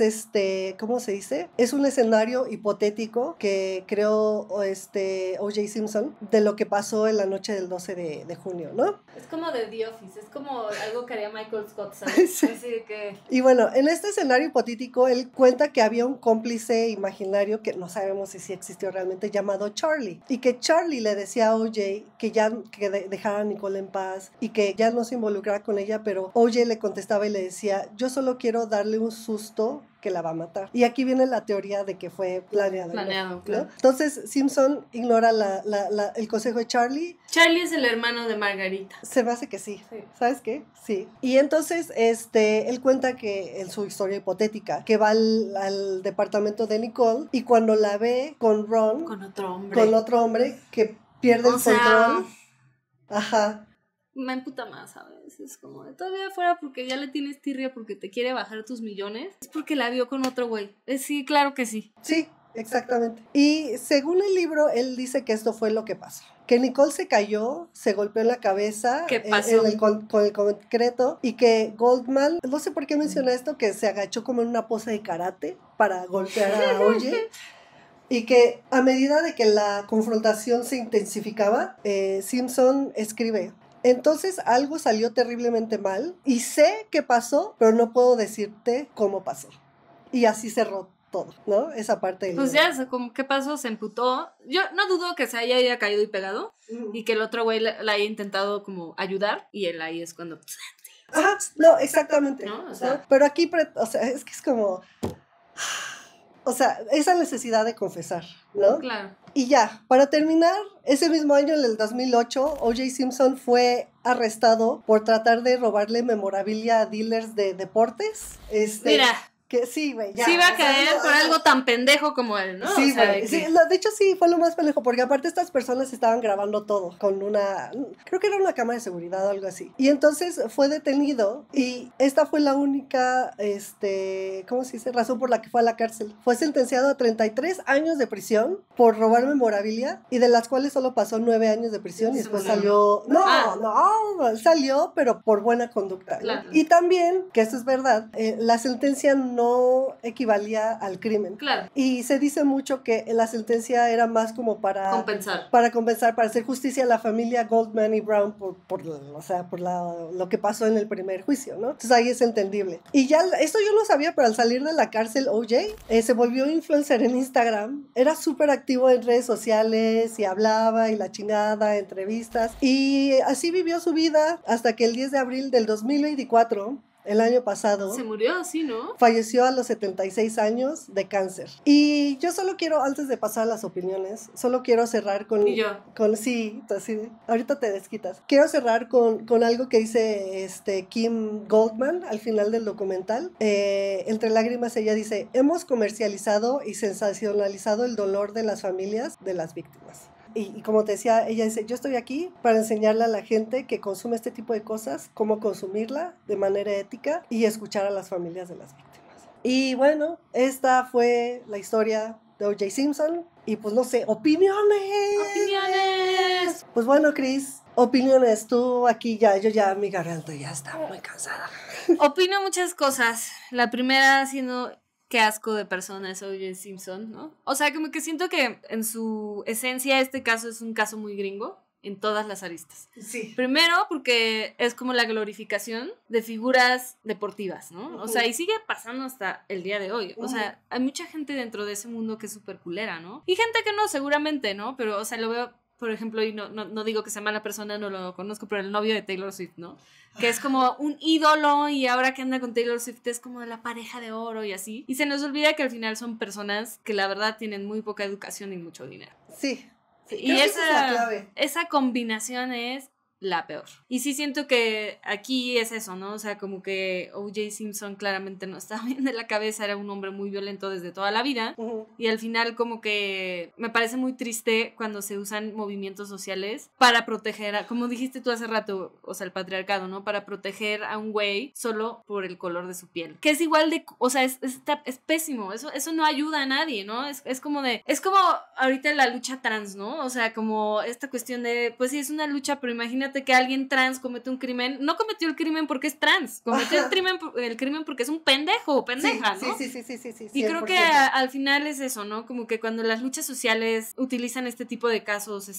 Speaker 2: ¿cómo se dice? Es un escenario hipotético que creó O.J. Simpson de lo que pasó en la noche del 12 de junio, ¿no?
Speaker 1: Es como de The Office, es como algo que haría Michael Scott, ¿sabes?
Speaker 2: Sí.
Speaker 1: Así que... Y
Speaker 2: bueno, en este escenario hipotético, él cuenta que había un cómplice imaginario que no sabemos si existió realmente, llamado Charlie. Y que Charlie le decía a O.J. que dejara a Nicole en paz y que ya no se involucrara con ella, pero O.J. le contestaba y le decía, yo solo quiero darle un susto que la va a matar. Y aquí viene la teoría de que fue planeado, ¿no?
Speaker 1: Claro.
Speaker 2: Entonces Simpson ignora el consejo de Charlie.
Speaker 1: Charlie es el hermano de Margarita.
Speaker 2: Se me hace que sí. ¿Sabes qué? Sí. Y entonces él cuenta que en su historia hipotética que va al departamento de Nicole y cuando la ve con Ron,
Speaker 1: con otro hombre
Speaker 2: que pierde el control. Ajá.
Speaker 1: Me emputa más a veces, como de todavía fuera porque ya le tienes tirria porque te quiere bajar tus millones, es porque la vio con otro güey. Sí, claro que sí.
Speaker 2: Sí, exactamente. Y según el libro, él dice que esto fue lo que pasó. Que Nicole se cayó, se golpeó en la cabeza con el concreto, y que Goldman, no sé por qué menciona esto, que se agachó como en una pose de karate para golpear a O.J. Y que a medida de que la confrontación se intensificaba, Simpson escribe: entonces algo salió terriblemente mal y sé qué pasó, pero no puedo decirte cómo pasó. Y así cerró todo, ¿no? Esa parte del
Speaker 1: pues ya, como ¿qué pasó? Se emputó. Yo no dudo que se haya caído y pegado, y que el otro güey la haya intentado como ayudar, y él ahí es cuando...
Speaker 2: Ajá, no, exactamente.
Speaker 1: ¿No? O sea,
Speaker 2: pero aquí, o sea, es que es como... O sea, esa necesidad de confesar, ¿no?
Speaker 1: Claro.
Speaker 2: Y ya, para terminar, ese mismo año, en el 2008, O.J. Simpson fue arrestado por tratar de robarle memorabilia a dealers de deportes.
Speaker 1: Mira...
Speaker 2: Que sí, güey, ya.
Speaker 1: Sí va a caer por algo tan pendejo como él, ¿no?
Speaker 2: Sí,
Speaker 1: o sea,
Speaker 2: güey. Sí, de hecho, sí, fue lo más pendejo, porque aparte estas personas estaban grabando todo con una... Creo que era una cámara de seguridad o algo así. Y entonces fue detenido, y esta fue la única, ¿cómo se dice? Razón por la que fue a la cárcel. Fue sentenciado a 33 años de prisión por robar memorabilia, y de las cuales solo pasó 9 años de prisión, y después salió... No, salió, pero por buena conducta.
Speaker 1: Claro.
Speaker 2: Y también, que esto es verdad, la sentencia no equivalía al crimen.
Speaker 1: Claro.
Speaker 2: Y se dice mucho que la sentencia era más como para compensar, para hacer justicia a la familia Goldman y Brown por lo que pasó en el primer juicio, ¿no? Entonces ahí es entendible. Y ya, esto yo lo sabía, pero al salir de la cárcel, O.J. Se volvió influencer en Instagram. Era súper activo en redes sociales y hablaba y la chingada, entrevistas. Y así vivió su vida hasta que el 10 de abril del 2024, el año pasado,
Speaker 1: se murió así, ¿no?
Speaker 2: Falleció a los 76 años de cáncer. Y yo solo quiero, antes de pasar a las opiniones, solo quiero cerrar con...
Speaker 1: Y yo.
Speaker 2: Sí, ahorita te desquitas. Quiero cerrar con algo que dice Kim Goldman al final del documental. Entre lágrimas ella dice: hemos comercializado y sensacionalizado el dolor de las familias de las víctimas. Y como te decía, ella dice: yo estoy aquí para enseñarle a la gente que consume este tipo de cosas cómo consumirla de manera ética y escuchar a las familias de las víctimas. Y bueno, esta fue la historia de O.J. Simpson. Y pues no sé, ¡opiniones! Pues bueno, Cris, opiniones. Tú aquí mi garganta ya está muy cansada.
Speaker 1: Opino muchas cosas. La primera siendo... qué asco de persona es O.J. Simpson, ¿no? O sea, como que siento que en su esencia este caso es un caso muy gringo en todas las aristas.
Speaker 2: Sí.
Speaker 1: Primero porque es como la glorificación de figuras deportivas, ¿no? O sea, y sigue pasando hasta el día de hoy. O sea, hay mucha gente dentro de ese mundo que es súper culera, ¿no? Y gente que no, seguramente, ¿no? Pero, o sea, lo veo... Por ejemplo, y no digo que sea mala persona, no lo conozco, pero el novio de Taylor Swift, ¿no? Que es como un ídolo, y ahora que anda con Taylor Swift es como de la pareja de oro y así. Y se nos olvida que al final son personas que la verdad tienen muy poca educación y mucho dinero.
Speaker 2: Sí.
Speaker 1: Y esa combinación es la peor. Y sí siento que aquí es eso, ¿no? O sea, como que O.J. Simpson claramente no estaba bien de la cabeza, era un hombre muy violento desde toda la vida. Y al final como que me parece muy triste cuando se usan movimientos sociales para proteger, como dijiste tú hace rato, o sea, el patriarcado, ¿no? Para proteger a un güey solo por el color de su piel. Que es igual de, o sea, es pésimo, eso no ayuda a nadie, ¿no? Es como ahorita la lucha trans, ¿no? O sea, como esta cuestión de, pues sí, es una lucha, pero imagínate que alguien trans comete un crimen. No cometió el crimen porque es trans, cometió el crimen porque es un pendejo o pendeja, ¿no?
Speaker 2: Sí.
Speaker 1: Y creo que al final es eso, ¿no? Como que cuando las luchas sociales utilizan este tipo de casos,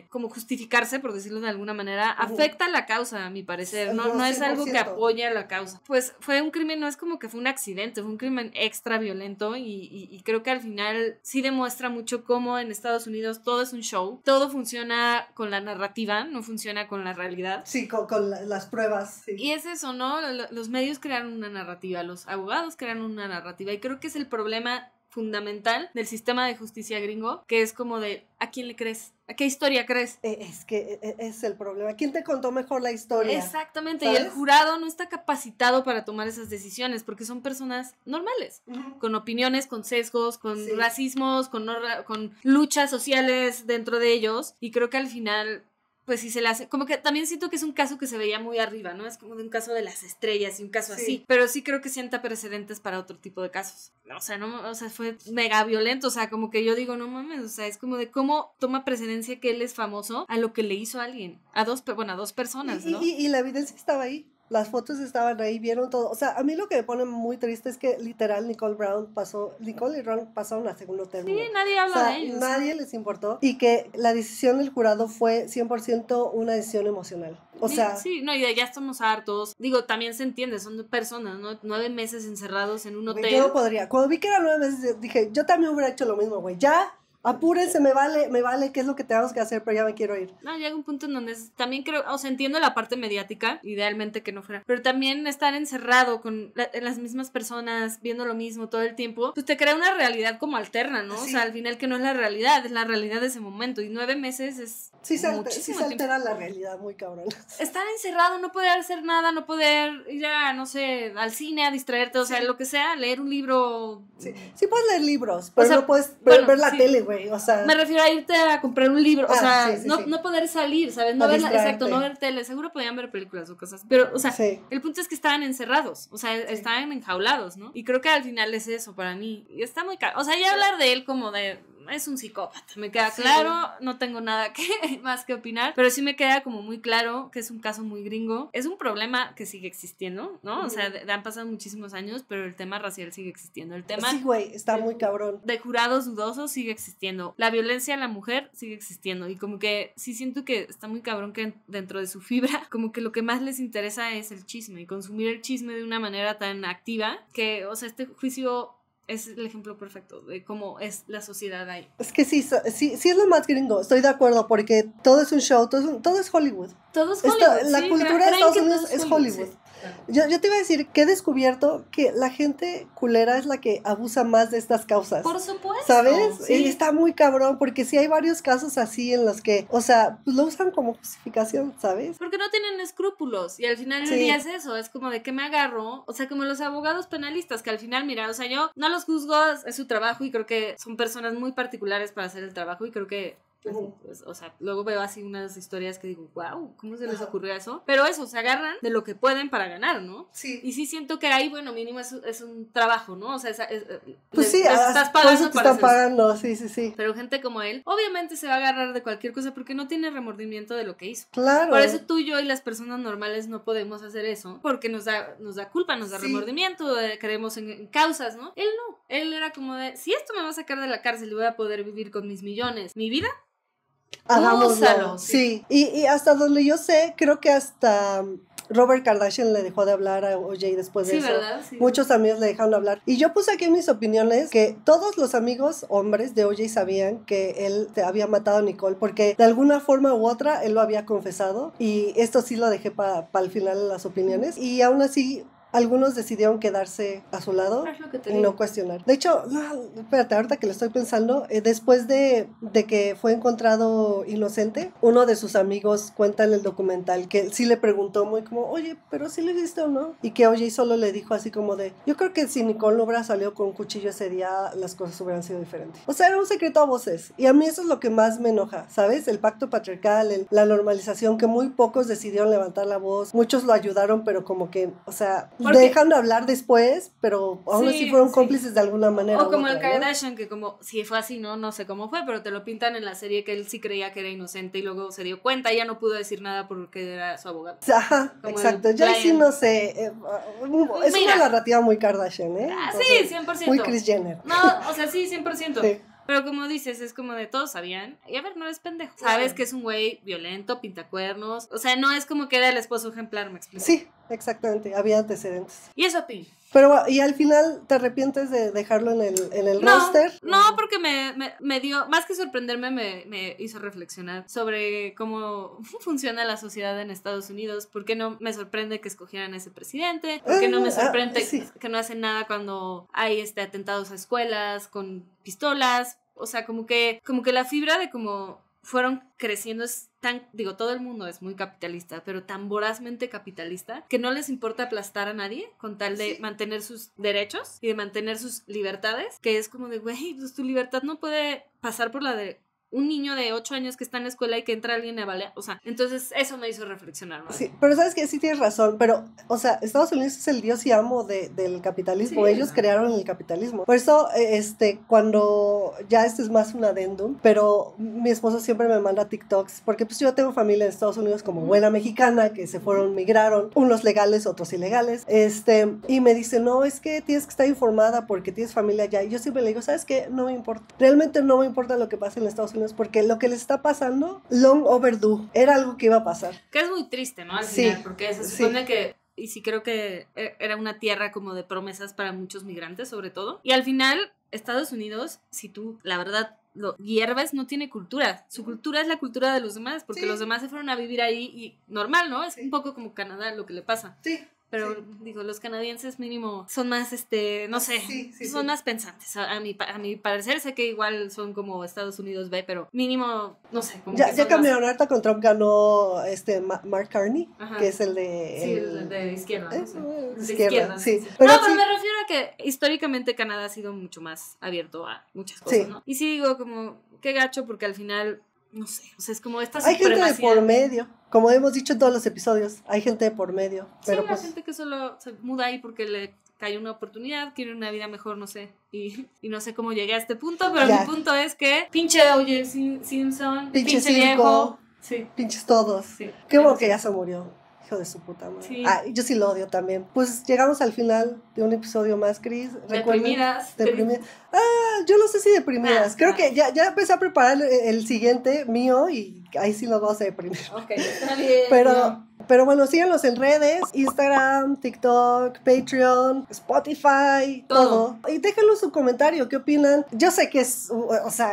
Speaker 1: como justificarse, por decirlo de alguna manera, afecta a la causa, a mi parecer. No es algo que apoya a la causa. Pues fue un crimen, no es como que fue un accidente, fue un crimen extra violento, y creo que al final sí demuestra mucho cómo en Estados Unidos todo es un show, todo funciona con la narrativa, no funciona con la realidad.
Speaker 2: Sí, con las pruebas. Sí.
Speaker 1: Y es eso, ¿no? Los medios crearon una narrativa, los abogados crearon una narrativa, y creo que es el problema fundamental del sistema de justicia gringo, que es como de, ¿a quién le crees? ¿A qué historia crees?
Speaker 2: Es que es el problema. ¿Quién te contó mejor la historia?
Speaker 1: Exactamente,
Speaker 2: ¿sabes?
Speaker 1: Y el jurado no está capacitado para tomar esas decisiones porque son personas normales, con opiniones, con sesgos, con racismos, con luchas sociales dentro de ellos, y creo que al final... pues sí se le hace, como que también siento que es un caso que se veía muy arriba, ¿no? Es como de un caso de las estrellas y un caso así, pero sí creo que sienta precedentes para otro tipo de casos. O sea, fue mega violento, o sea, como que yo digo, no mames, o sea, es como de cómo toma precedencia que él es famoso a lo que le hizo a alguien, a dos personas, ¿no?
Speaker 2: Y la evidencia estaba ahí. Las fotos estaban ahí, vieron todo. O sea, a mí lo que me pone muy triste es que literal Nicole y Ron pasaron a segundo término.
Speaker 1: Sí, nadie habla de ellos.
Speaker 2: Nadie les importó. Y que la decisión del jurado fue 100% una decisión emocional. O sea...
Speaker 1: Sí, no, y ya estamos hartos. Digo, también se entiende, son personas, ¿no? 9 meses encerrados en un hotel.
Speaker 2: Yo no podría. Cuando vi que eran 9 meses, dije, yo también hubiera hecho lo mismo, güey. Ya... apúrense, me vale qué es lo que tenemos que hacer, pero ya me quiero ir.
Speaker 1: No, llega un punto en donde también creo, o sea, entiendo la parte mediática, idealmente que no fuera, pero también estar encerrado con las mismas personas, viendo lo mismo todo el tiempo, pues te crea una realidad como alterna, ¿no? Sí. O sea, al final que no es la realidad, es la realidad de ese momento, y 9 meses es muchísimo
Speaker 2: se altera la realidad muy cabrón.
Speaker 1: Estar encerrado, no poder hacer nada, no poder ir a, no sé, al cine a distraerte, o sea, lo que sea, leer un libro.
Speaker 2: Sí puedes leer libros, pero no puedes ver la tele, güey. O sea,
Speaker 1: me refiero a irte a comprar un libro, o sea, no poder salir, ¿sabes? No ver, no ver tele, seguro podían ver películas o cosas, pero, o sea, el punto es que estaban encerrados, o sea, estaban enjaulados, ¿no? Y creo que al final es eso para mí, y está muy caro, o sea, ya hablar de él como de... es un psicópata, me queda claro, no tengo nada más que opinar, pero sí me queda como muy claro que es un caso muy gringo, es un problema que sigue existiendo, ¿no? O sea, han pasado muchísimos años, pero el tema racial sigue existiendo, el tema...
Speaker 2: sí, güey, está muy cabrón.
Speaker 1: De jurados dudosos sigue existiendo, la violencia a la mujer sigue existiendo, y como que sí siento que está muy cabrón que dentro de su fibra, como que lo que más les interesa es el chisme, y consumir el chisme de una manera tan activa, que, o sea, este juicio... es el ejemplo perfecto de cómo es la sociedad ahí.
Speaker 2: Es que sí es lo más gringo, estoy de acuerdo, porque todo es un show, todo es Hollywood.
Speaker 1: Todo es Hollywood,
Speaker 2: la cultura de Estados Unidos es Hollywood.
Speaker 1: Sí.
Speaker 2: Yo te iba a decir que he descubierto que la gente culera es la que abusa más de estas causas.
Speaker 1: Por supuesto.
Speaker 2: ¿Sabes?
Speaker 1: Sí.
Speaker 2: Y está muy cabrón, porque sí hay varios casos así en los que, o sea, pues lo usan como justificación, ¿sabes?
Speaker 1: Porque no tienen escrúpulos, y al final del día es eso, es como de que me agarro, o sea, como los abogados penalistas, que al final, mira, o sea, yo no los juzgo, es su trabajo, y creo que son personas muy particulares para hacer el trabajo, y creo que pues, o sea, luego veo así unas historias que digo, wow, ¿cómo se les ocurrió eso? Pero eso, se agarran de lo que pueden para ganar, ¿no?
Speaker 2: Sí.
Speaker 1: Y sí siento que ahí, bueno, mínimo es un trabajo, ¿no? O sea,
Speaker 2: pues
Speaker 1: les estás pagando,
Speaker 2: por eso te están pagando, sí.
Speaker 1: Pero gente como él, obviamente se va a agarrar de cualquier cosa porque no tiene remordimiento de lo que hizo.
Speaker 2: Claro.
Speaker 1: Por eso tú, yo y las personas normales no podemos hacer eso, porque nos da culpa, nos da remordimiento, creemos en causas, ¿no? Él no, él era como de, si esto me va a sacar de la cárcel y voy a poder vivir con mis millones, mi vida,
Speaker 2: hagámoslo. Sí. Y hasta donde yo sé, creo que hasta Robert Kardashian le dejó de hablar a O.J. después de eso.
Speaker 1: ¿Verdad? Sí.
Speaker 2: Muchos amigos le dejaron de hablar. Y yo puse aquí en mis opiniones que todos los amigos hombres de O.J. sabían que él había matado a Nicole, porque de alguna forma u otra él lo había confesado. Y esto sí lo dejé para el final de las opiniones. Y aún así... algunos decidieron quedarse a su lado y no cuestionar. De hecho, espérate, ahorita que lo estoy pensando, después de que fue encontrado inocente, uno de sus amigos cuenta en el documental que sí le preguntó muy como, oye, pero sí lo hiciste o no, y que O.J. solo le dijo así como de, yo creo que si Nicole no hubiera salido con un cuchillo ese día, las cosas hubieran sido diferentes. O sea, era un secreto a voces, y a mí eso es lo que más me enoja, ¿sabes? El pacto patriarcal, la normalización, que muy pocos decidieron levantar la voz, muchos lo ayudaron, pero como que, o sea... dejan de hablar después, pero aún así fueron cómplices de alguna manera.
Speaker 1: O como el Kardashian, que como, si fue así, no sé cómo fue, pero te lo pintan en la serie que él sí creía que era inocente y luego se dio cuenta y ya no pudo decir nada porque era su abogado.
Speaker 2: Ajá, como exacto. Yo sí no sé. Es una narrativa muy Kardashian, ¿eh?
Speaker 1: Sí, 100%.
Speaker 2: Muy Kris Jenner.
Speaker 1: No, o sea, sí, 100%. Sí. Pero como dices, es como de todos sabían. Y a ver, no eres pendejo. Sabes que es un güey violento, pintacuernos. O sea, no es como que era el esposo ejemplar, ¿me explico?
Speaker 2: Sí. exactamente, había antecedentes.
Speaker 1: Y eso, Pi.
Speaker 2: Pero, ¿y al final te arrepientes de dejarlo en el roster?
Speaker 1: No, porque me dio, más que sorprenderme, me hizo reflexionar sobre cómo funciona la sociedad en Estados Unidos. ¿Por qué no me sorprende que escogieran a ese presidente? ¿Por qué no me sorprende que no hacen nada cuando hay atentados a escuelas con pistolas? O sea, como que la fibra de cómo fueron creciendo es tan, digo, todo el mundo es muy capitalista, pero tan vorazmente capitalista que no les importa aplastar a nadie con tal de mantener sus derechos y de mantener sus libertades, que es como de, güey, pues tu libertad no puede pasar por la de un niño de 8 años que está en la escuela y que entra alguien a balear, o sea, entonces eso me hizo reflexionar, ¿no?
Speaker 2: Sí, pero sabes que sí tienes razón, pero, o sea, Estados Unidos es el dios y amo del capitalismo, sí, ellos crearon el capitalismo, por eso, cuando, ya es más un adendum, pero mi esposo siempre me manda TikToks, porque pues yo tengo familia en Estados Unidos como buena mexicana, que se migraron, unos legales, otros ilegales, y me dice, no, es que tienes que estar informada porque tienes familia allá, y yo siempre le digo, ¿sabes qué? No me importa, realmente no me importa lo que pasa en Estados Unidos, porque lo que les está pasando, long overdue, era algo que iba a pasar.
Speaker 1: Que es muy triste, ¿no? Al final, porque se supone que, y sí creo que era una tierra como de promesas para muchos migrantes, sobre todo. Y al final, Estados Unidos, si tú, la verdad, lo hierves, no tiene cultura. Su cultura es la cultura de los demás, porque los demás se fueron a vivir ahí y normal, ¿no? Es un poco como Canadá lo que le pasa. Sí. Pero, digo, los canadienses mínimo son más, no sé, son más pensantes. A mi parecer, sé que igual son como Estados Unidos B, pero mínimo, no sé. Como
Speaker 2: ya cambiaron, ahorita con Trump ganó Mark Carney, que es el de...
Speaker 1: Sí, el de izquierda, no sé.
Speaker 2: De izquierda, sí.
Speaker 1: Pero me refiero a que históricamente Canadá ha sido mucho más abierto a muchas cosas, ¿no? Y sí digo como, qué gacho, porque al final... No sé, o sea, es como esta supremacía.
Speaker 2: Hay gente de por medio, como hemos dicho en todos los episodios, hay gente de por medio. Pero
Speaker 1: sí, pues, gente que solo se muda ahí porque le cae una oportunidad, quiere una vida mejor, no sé, y no sé cómo llegué a este punto, pero mi punto es que pinche O.J. Simpson, pinche viejo,
Speaker 2: pinches todos, qué bueno que ya se murió. Hijo de su puta madre. Sí. Yo sí lo odio también. Pues llegamos al final de un episodio más, Cris.
Speaker 1: Deprimidas.
Speaker 2: Yo no sé si deprimidas. Creo que ya empecé a preparar el siguiente mío y ahí sí nos vamos a deprimir.
Speaker 1: Ok, está bien.
Speaker 2: Pero bueno, síganos en redes, Instagram, TikTok, Patreon, Spotify, todo. Y déjanos su comentario, ¿qué opinan? Yo sé que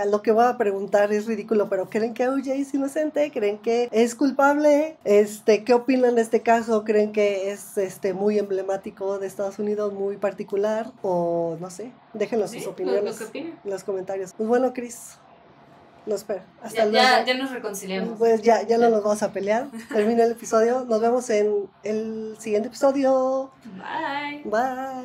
Speaker 2: lo que voy a preguntar es ridículo, pero ¿creen que O.J. es inocente? ¿Creen que es culpable? ¿Qué opinan de este caso? ¿Creen que es muy emblemático de Estados Unidos, muy particular? O no sé, déjenos sus opiniones en los comentarios. Pues bueno, Cris. No, espera. Hasta luego.
Speaker 1: Ya nos reconciliamos.
Speaker 2: Pues ya no nos vamos a pelear. Termina el episodio. Nos vemos en el siguiente episodio.
Speaker 1: Bye.
Speaker 2: Bye.